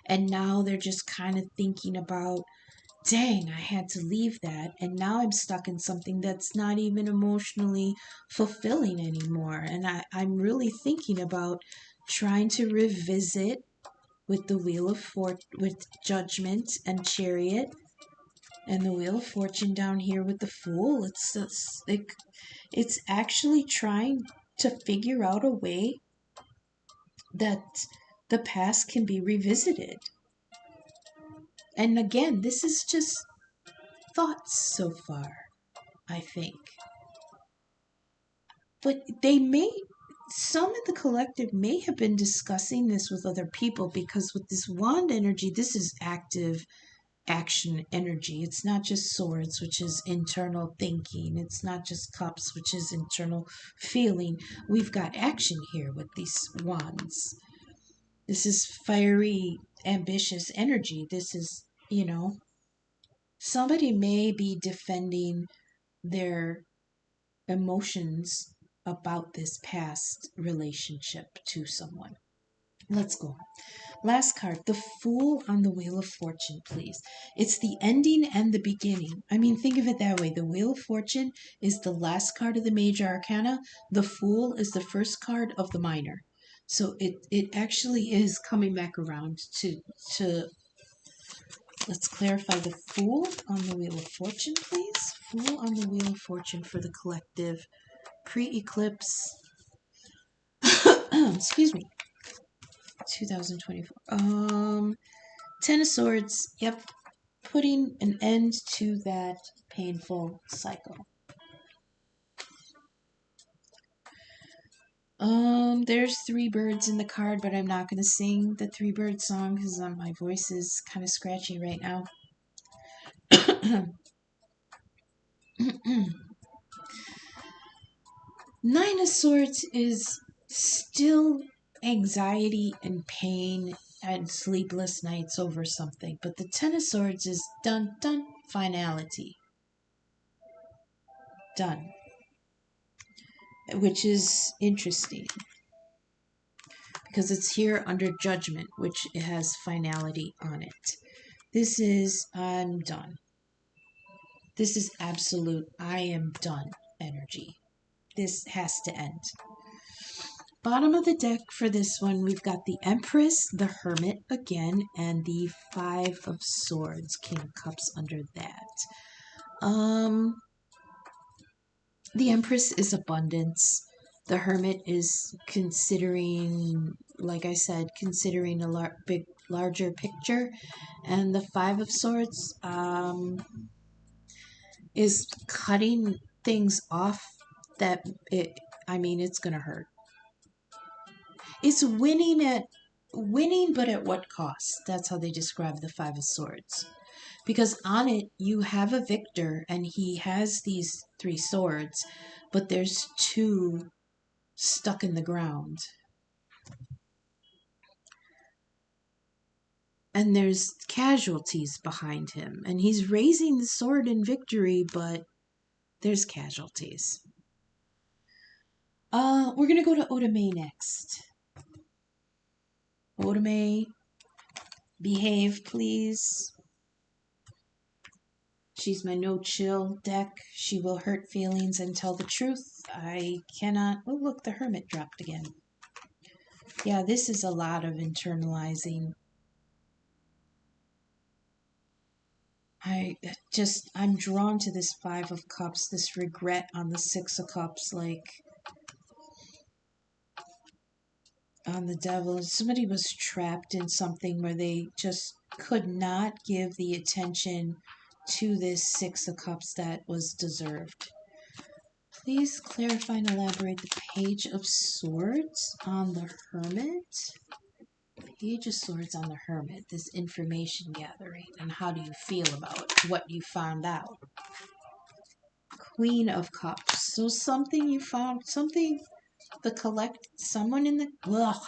And now they're just kind of thinking about, dang, I had to leave that. And now I'm stuck in something that's not even emotionally fulfilling anymore. And I'm really thinking about trying to revisit with the Wheel of with Judgment and Chariot, and the Wheel of Fortune down here with the Fool. It's actually trying to figure out a way that the past can be revisited. And again, this is just thoughts so far, I think. But some of the collective may have been discussing this with other people, because with this wand energy, this is active action energy. It's not just swords, which is internal thinking. It's not just cups, which is internal feeling. We've got action here with these wands. This is fiery, ambitious energy. This is, somebody may be defending their emotions about this past relationship to someone. Let's go on. Last card, the Fool on the Wheel of Fortune, please. It's the ending and the beginning. I mean, think of it that way. The Wheel of Fortune is the last card of the Major Arcana. The Fool is the first card of the Minor. So it actually is coming back around to let's clarify the Fool on the Wheel of Fortune, please. Fool on the Wheel of Fortune for the collective pre-eclipse. Excuse me. 2024. Ten of Swords. Yep. Putting an end to that painful cycle. There's three birds in the card, but I'm not going to sing the three bird song because my voice is kind of scratchy right now. Nine of Swords is still anxiety and pain and sleepless nights over something, but the Ten of Swords is done, finality. Done. Which is interesting because it's here under Judgment, which it has finality on it. This is I'm done. This is absolute I am done energy. This has to end. Bottom of the deck for this one, we've got the Empress, the Hermit again, and the Five of Swords, King of Cups under that. The Empress is abundance. The Hermit is considering, like I said, considering a larger picture. And the Five of Swords is cutting things off that it's going to hurt. It's winning, but at what cost? That's how they describe the Five of Swords. Because on it, you have a victor, and he has these three swords, but there's two stuck in the ground. And there's casualties behind him. And he's raising the sword in victory, but there's casualties. We're going to go to Oda-Mae next. Oda-Mae, behave, please. She's my no-chill deck. She will hurt feelings and tell the truth. I cannot... Oh, look, the Hermit dropped again. Yeah, this is a lot of internalizing. I'm drawn to this Five of Cups, this regret on the Six of Cups, like... on the Devil. Somebody was trapped in something where they just could not give the attention to this Six of Cups that was deserved. Please clarify and elaborate the Page of Swords on the Hermit. Page of Swords on the Hermit, this information gathering, and how do you feel about what you found out? Queen of Cups. So something you found, something someone in the, ugh,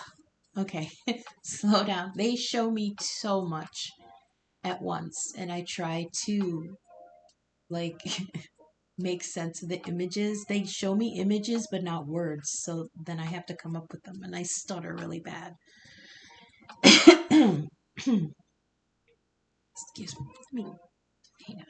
okay, slow down. They show me so much at once, and I try to, like, make sense of the images. They show me images, but not words, so then I have to come up with them, and I stutter really bad. Excuse me. Hang on.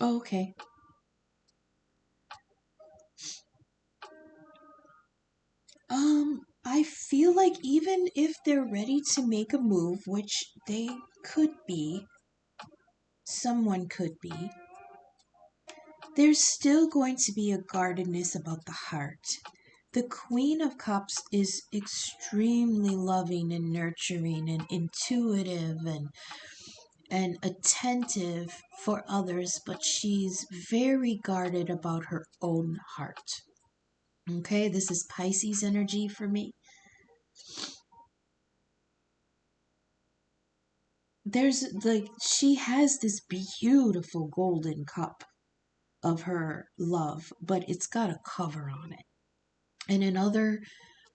Oh, okay. I feel like even if they're ready to make a move, which they could be, someone could be, there's still going to be a guardedness about the heart. The Queen of Cups is extremely loving and nurturing and intuitive and attentive for others, but she's very guarded about her own heart. Okay, this is Pisces energy for me. There's like, she has this beautiful golden cup of her love, but it's got a cover on it. And in other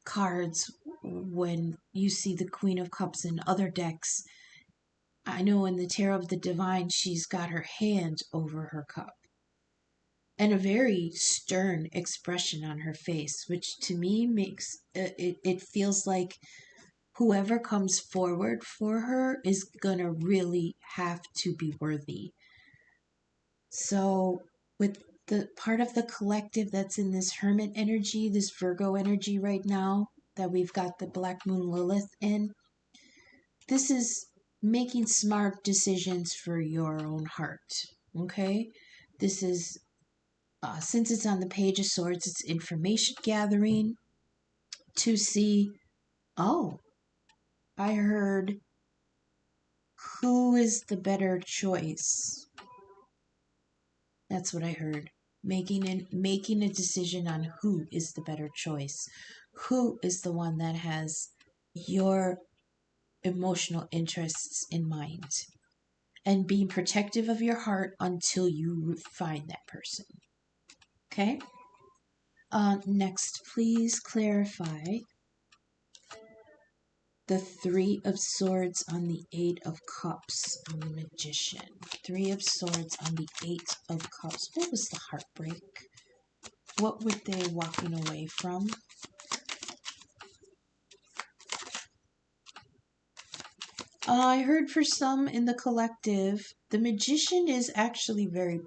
cards, when you see the Queen of Cups in other decks, I know in the Tarot of the Divine, she's got her hand over her cup and a very stern expression on her face, which to me makes it feels like whoever comes forward for her is gonna really have to be worthy. So with the part of the collective that's in this Hermit energy, this Virgo energy right now, that we've got the Black Moon Lilith in, this is making smart decisions for your own heart. Okay? This is, since it's on the Page of Swords, it's information gathering to see, oh, I heard, who is the better choice? That's what I heard. Making a decision on who is the better choice. Who is the one that has your emotional interests in mind. And being protective of your heart until you find that person. Okay? Next, please clarify the Three of Swords on the Eight of Cups on the Magician. Three of Swords on the Eight of Cups. What was the heartbreak? What were they walking away from? I heard for some in the collective, the Magician is actually very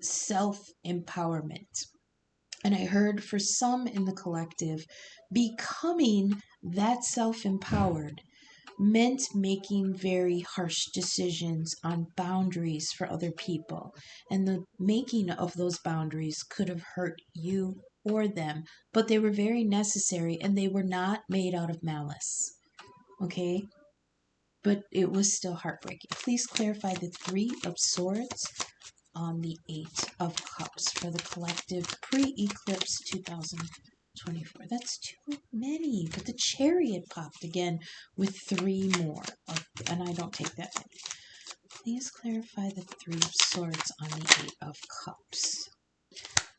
self-empowerment. And I heard for some in the collective, becoming that self-empowered meant making very harsh decisions on boundaries for other people. And the making of those boundaries could have hurt you or them, but they were very necessary and they were not made out of malice. Okay? But it was still heartbreaking. Please clarify the Three of Swords on the Eight of Cups for the collective pre-eclipse 2024. That's too many, but the Chariot popped again with three more, and I don't take that many. Please clarify the Three of Swords on the Eight of Cups.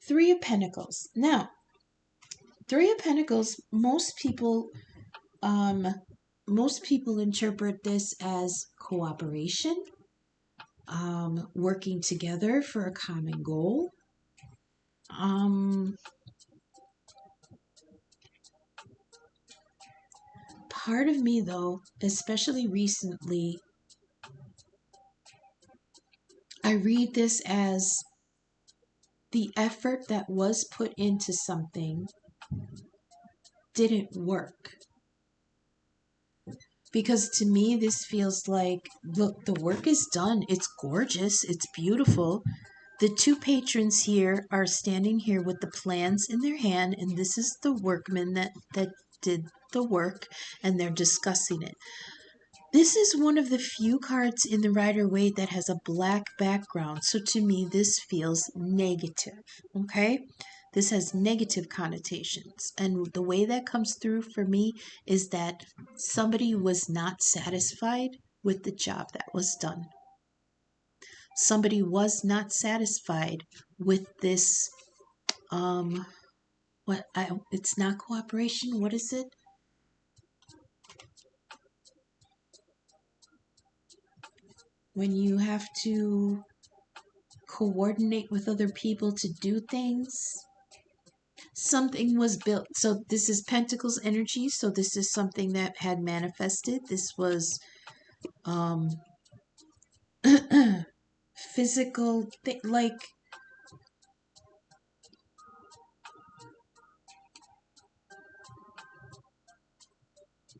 Three of Pentacles. Now, Three of Pentacles, most people interpret this as cooperation, working together for a common goal. Part of me, though, especially recently, I read this as the effort that was put into something didn't work. Because to me, this feels like, look, the work is done. It's gorgeous. It's beautiful. The two patrons here are standing here with the plans in their hand, and this is the workman that did the work, and they're discussing it. This is one of the few cards in the Rider-Waite that has a black background. So to me, this feels negative, okay? This has negative connotations. And the way that comes through for me is that somebody was not satisfied with the job that was done. Somebody was not satisfied with this, it's not cooperation. What is it? When you have to coordinate with other people to do things. Something was built. So this is Pentacles energy. So this is something that had manifested. This was physical like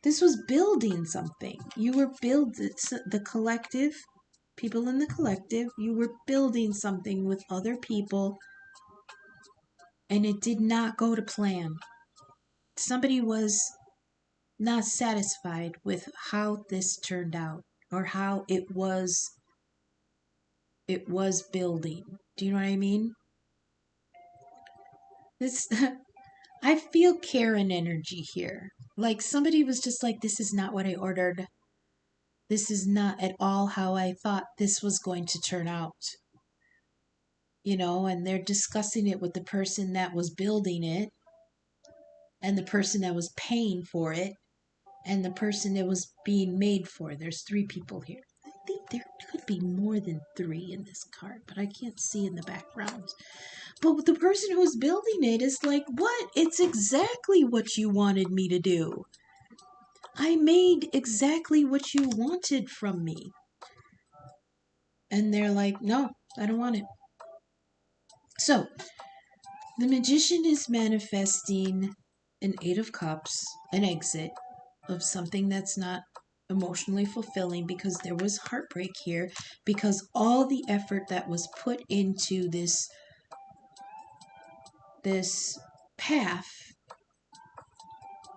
this was building something. You were the collective, people in the collective, you were building something with other people, and it did not go to plan. Somebody was not satisfied with how this turned out, or how it was building. Do you know what I mean? This I feel Karen energy here. Like somebody was just like, this is not what I ordered. This is not at all how I thought this was going to turn out. You know, and they're discussing it with the person that was building it, and the person that was paying for it, and the person it was being made for. There's three people here. I think there could be more than three in this card, but I can't see in the background. But the person who's building it is like, what? It's exactly what you wanted me to do. I made exactly what you wanted from me. And they're like, no, I don't want it. So, the magician is manifesting an Eight of Cups, an exit of something that's not emotionally fulfilling, because there was heartbreak here, because all the effort that was put into this path,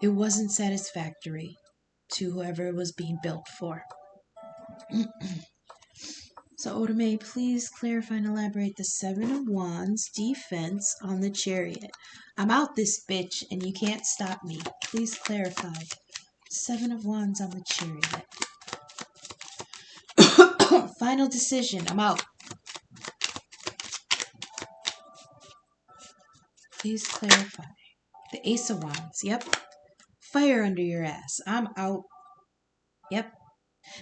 it wasn't satisfactory to whoever it was being built for. So Oda-Mae, please clarify and elaborate the Seven of Wands defense on the Chariot. I'm out this bitch and you can't stop me. Please clarify. Seven of Wands on the Chariot. Final decision. I'm out. Please clarify. The Ace of Wands. Yep. Fire under your ass. I'm out. Yep.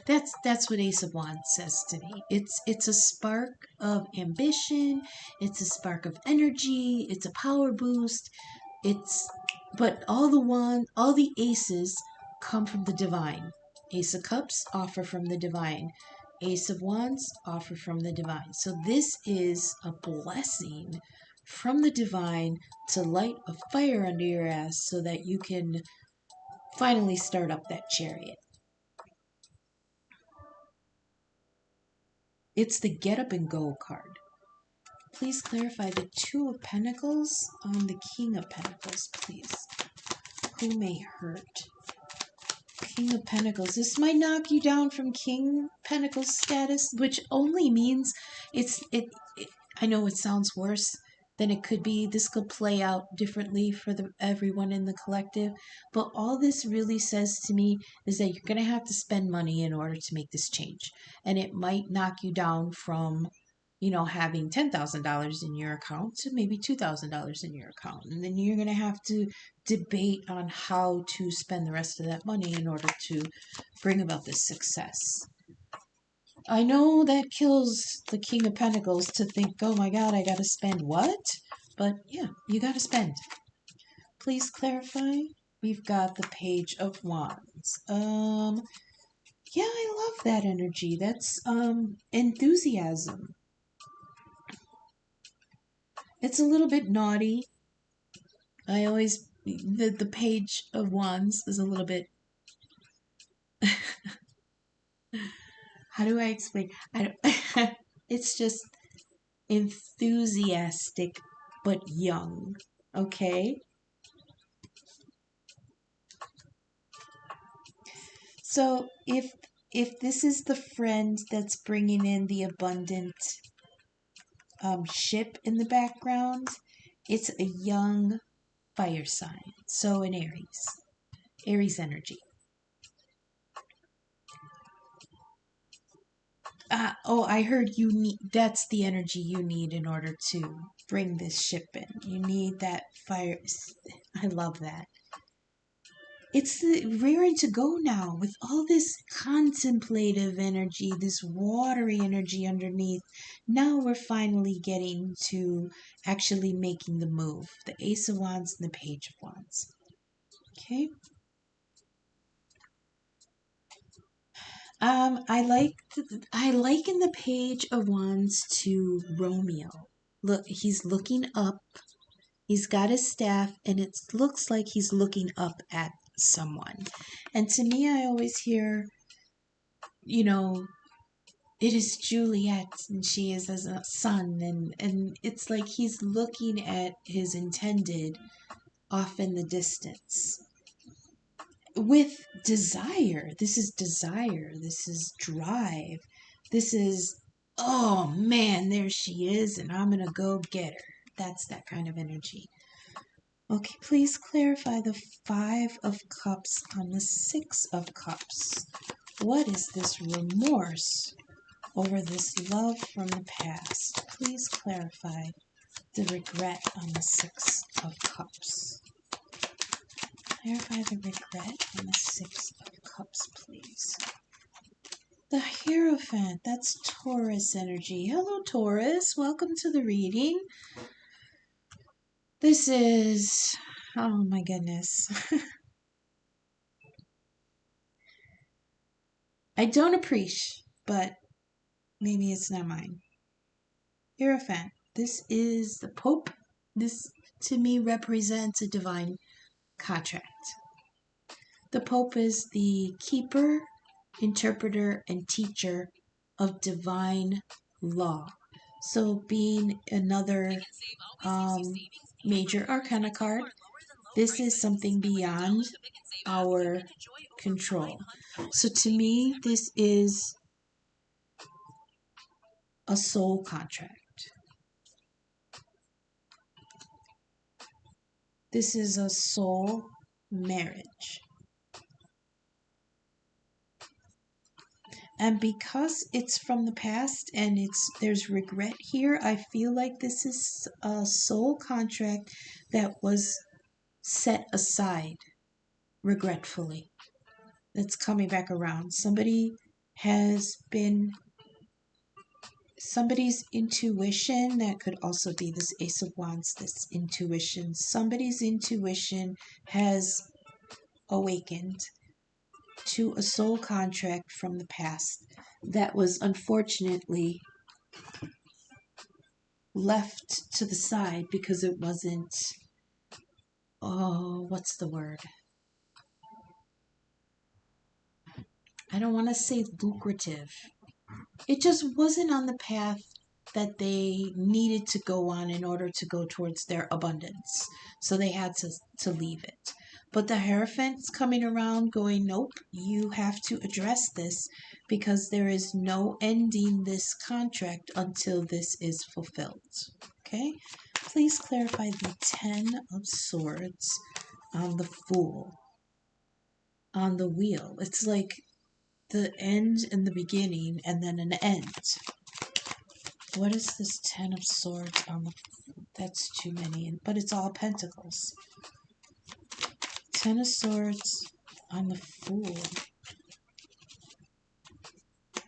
That's what Ace of Wands says to me. It's a spark of ambition. It's a spark of energy. It's a power boost. But all the aces come from the divine. Ace of Cups offer from the divine. Ace of Wands offer from the divine. So this is a blessing from the divine to light a fire under your ass so that you can finally start up that chariot. It's the Get Up and Go card. Please clarify the Two of Pentacles on the King of Pentacles, please. Who may hurt? King of Pentacles. This might knock you down from King Pentacles status, which only means I know it sounds worse than it could be. This could play out differently for everyone in the collective, but all this really says to me is that you're going to have to spend money in order to make this change, and it might knock you down from having $10,000 in your account to maybe $2,000 in your account. And then you're going to have to debate on how to spend the rest of that money in order to bring about this success. I know that kills the King of Pentacles to think, oh my God, I got to spend what? But yeah, you got to spend. Please clarify. We've got the Page of Wands. Yeah, I love that energy. That's enthusiasm. It's a little bit naughty. The Page of Wands is a little bit how do I explain? I don't, it's just enthusiastic but young. Okay? So if this is the friend that's bringing in the abundant ship in the background, it's a young fire sign. So an Aries energy. Oh, I heard you need, that's the energy you need in order to bring this ship in. You need that fire. I love that. It's rearing to go now with all this contemplative energy, this watery energy underneath. Now we're finally getting to actually making the move. The Ace of Wands and the Page of Wands. Okay. I liken the Page of Wands to Romeo. Look, he's looking up. He's got his staff, and it looks like he's looking up at someone. And to me, I always hear, you know, it is Juliet, and she is as a son, and it's like he's looking at his intended off in the distance with desire. This is desire. This is drive. This is, oh man, there she is, and I'm gonna go get her. That's that kind of energy. Okay, please clarify the Five of Cups on the Six of Cups. What is this remorse over this love from the past? Please clarify the regret on the Six of Cups. Clarify the regret on the Six of Cups, please. The Hierophant, that's Taurus energy. Hello, Taurus. Welcome to the reading. This is, oh my goodness. I don't appreciate, but maybe it's not mine. Hierophant, this is the Pope. This, to me, represents a divine contract. The Pope is the keeper, interpreter, and teacher of divine law. So, being another major arcana card, this is something beyond our control. So, to me, this is a soul contract. This is a soul marriage. And because it's from the past and there's regret here, I feel like this is a soul contract that was set aside regretfully. That's coming back around. Somebody's intuition, that could also be this Ace of Wands, this intuition. Somebody's intuition has awakened to a soul contract from the past that was unfortunately left to the side because it wasn't, oh, what's the word? I don't want to say lucrative. It just wasn't on the path that they needed to go on in order to go towards their abundance. So they had to leave it. But the Hierophant's coming around going, nope, you have to address this because there is no ending this contract until this is fulfilled. Okay? Please clarify the Ten of Swords on the Fool. On the wheel. It's like the end and the beginning and then an end. What is this Ten of Swords on the... That's too many, but it's all pentacles. Ten of Swords on the Fool.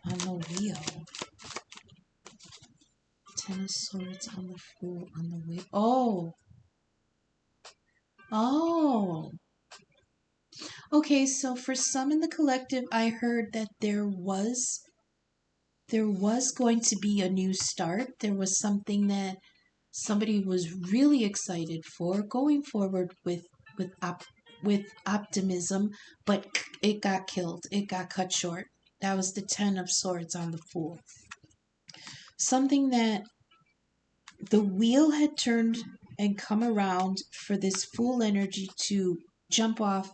On the wheel. Ten of Swords on the Fool on the wheel. Oh! Oh! Okay, so for some in the collective, I heard that there was going to be a new start. There was something that somebody was really excited for going forward with optimism, but it got killed. It got cut short. That was the Ten of Swords on the Fool. Something that the wheel had turned and come around for this Fool energy to jump off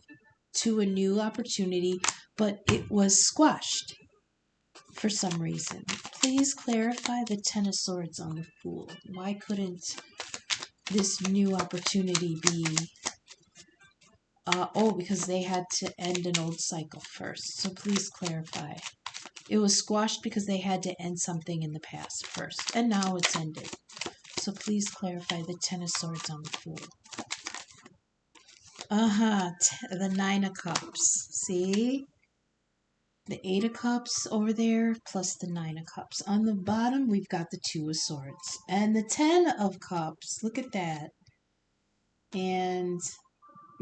to a new opportunity, but it was squashed for some reason. Please clarify the Ten of Swords on the Fool. Why couldn't this new opportunity be... because they had to end an old cycle first. So please clarify. It was squashed because they had to end something in the past first. And now it's ended. So please clarify the Ten of Swords on the Fool. The Nine of Cups. See? The Eight of Cups over there plus the Nine of Cups. On the bottom, we've got the Two of Swords. And the Ten of Cups. Look at that. And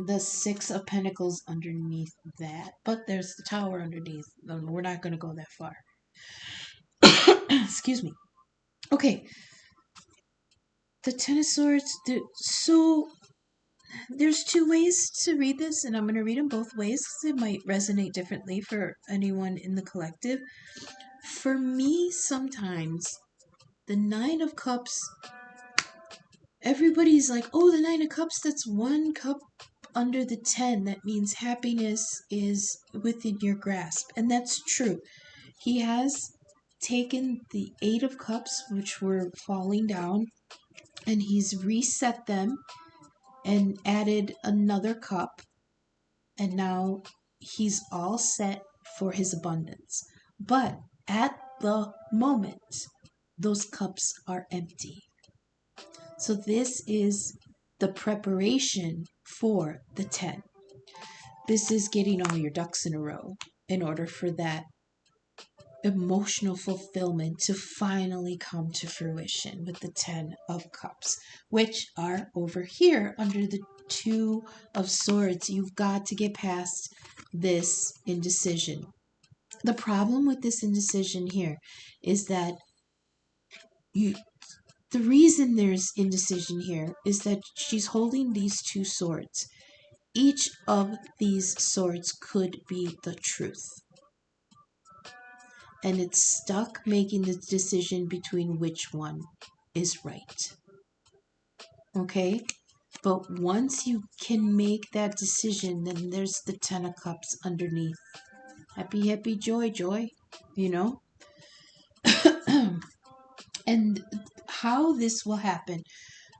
the Six of Pentacles underneath that. But there's the Tower underneath. We're not going to go that far. Excuse me. Okay. The Ten of Swords. So there's two ways to read this, and I'm going to read them both ways because it might resonate differently for anyone in the collective. For me, sometimes the Nine of Cups, everybody's like, oh, the Nine of Cups, that's one cup under the 10. That means happiness is within your grasp. And that's true. He has taken the Eight of Cups, which were falling down, and he's reset them and added another cup, and now he's all set for his abundance. But at the moment, those cups are empty. So this is the preparation for the 10. This is getting all your ducks in a row in order for that emotional fulfillment to finally come to fruition with the 10 of Cups, which are over here under the Two of Swords. You've got to get past this indecision. The problem with this indecision here is that the reason there's indecision here is that she's holding these two swords. Each of these swords could be the truth. And it's stuck making the decision between which one is right. Okay? But once you can make that decision, then there's the Ten of Cups underneath. Happy, happy, joy, joy. You know? And how this will happen,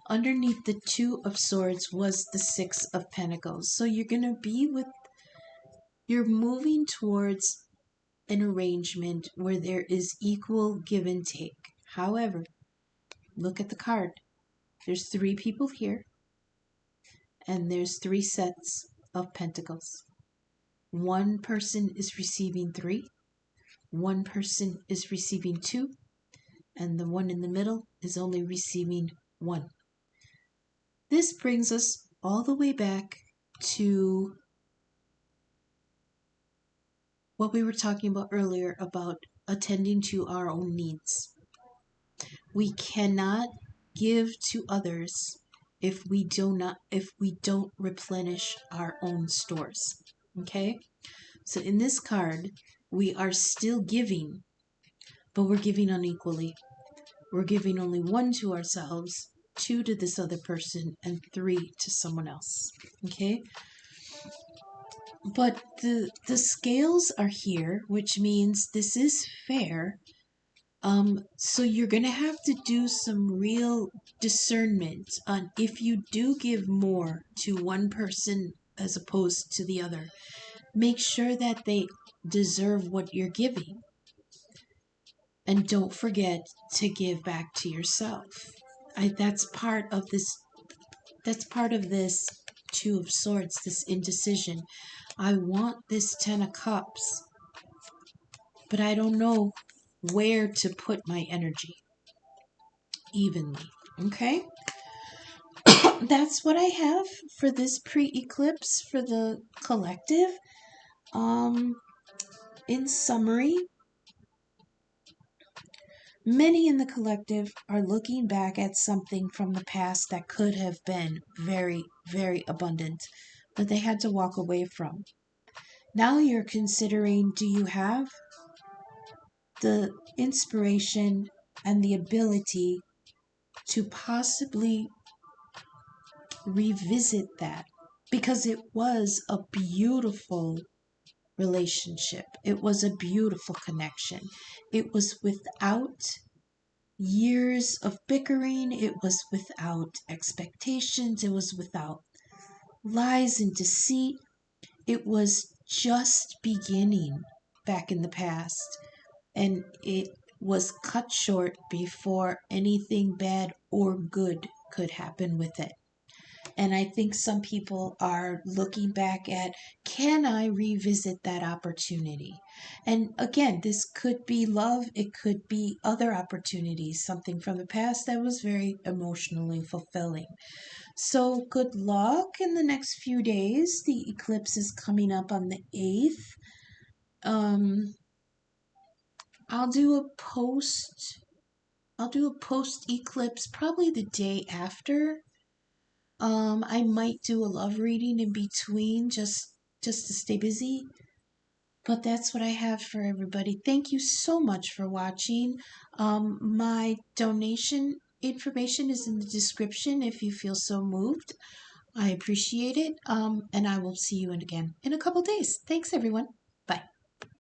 underneath the Two of Swords was the Six of Pentacles. So you're going to be you're moving towards an arrangement where there is equal give and take. However, look at the card. There's 3 people here, and there's 3 sets of pentacles. One person is receiving 3, one person is receiving 2, and the one in the middle is only receiving 1. This brings us all the way back to what we were talking about earlier about attending to our own needs. We cannot give to others if we don't replenish our own stores. Okay? So in this card, we are still giving, but we're giving unequally. We're giving only 1 to ourselves, 2 to this other person, and 3 to someone else. Okay? But the scales are here, which means this is fair. So you're going to have to do some real discernment on if you do give more to one person as opposed to the other. Make sure that they deserve what you're giving. And don't forget to give back to yourself. That's part of this Two of Swords, this indecision. I want this 10 of Cups, but I don't know where to put my energy evenly. Okay? That's what I have for this pre-eclipse for the collective. In summary, many in the collective are looking back at something from the past that could have been very, very abundant, but they had to walk away from. Now you're considering, do you have the inspiration and the ability to possibly revisit that, because it was a beautiful relationship. It was a beautiful connection. It was without years of bickering. It was without expectations. It was without lies and deceit. It was just beginning back in the past. And it was cut short before anything bad or good could happen with it. And I think some people are looking back at, can I revisit that opportunity? And again, this could be love, it could be other opportunities, something from the past that was very emotionally fulfilling. So good luck in the next few days. The eclipse is coming up on the 8th. I'll do a post. I'll do a post eclipse probably the day after. I might do a love reading in between, just to stay busy. But that's what I have for everybody. Thank you so much for watching. My donation information is in the description if you feel so moved. I appreciate it. And I will see you again in a couple days. Thanks, everyone.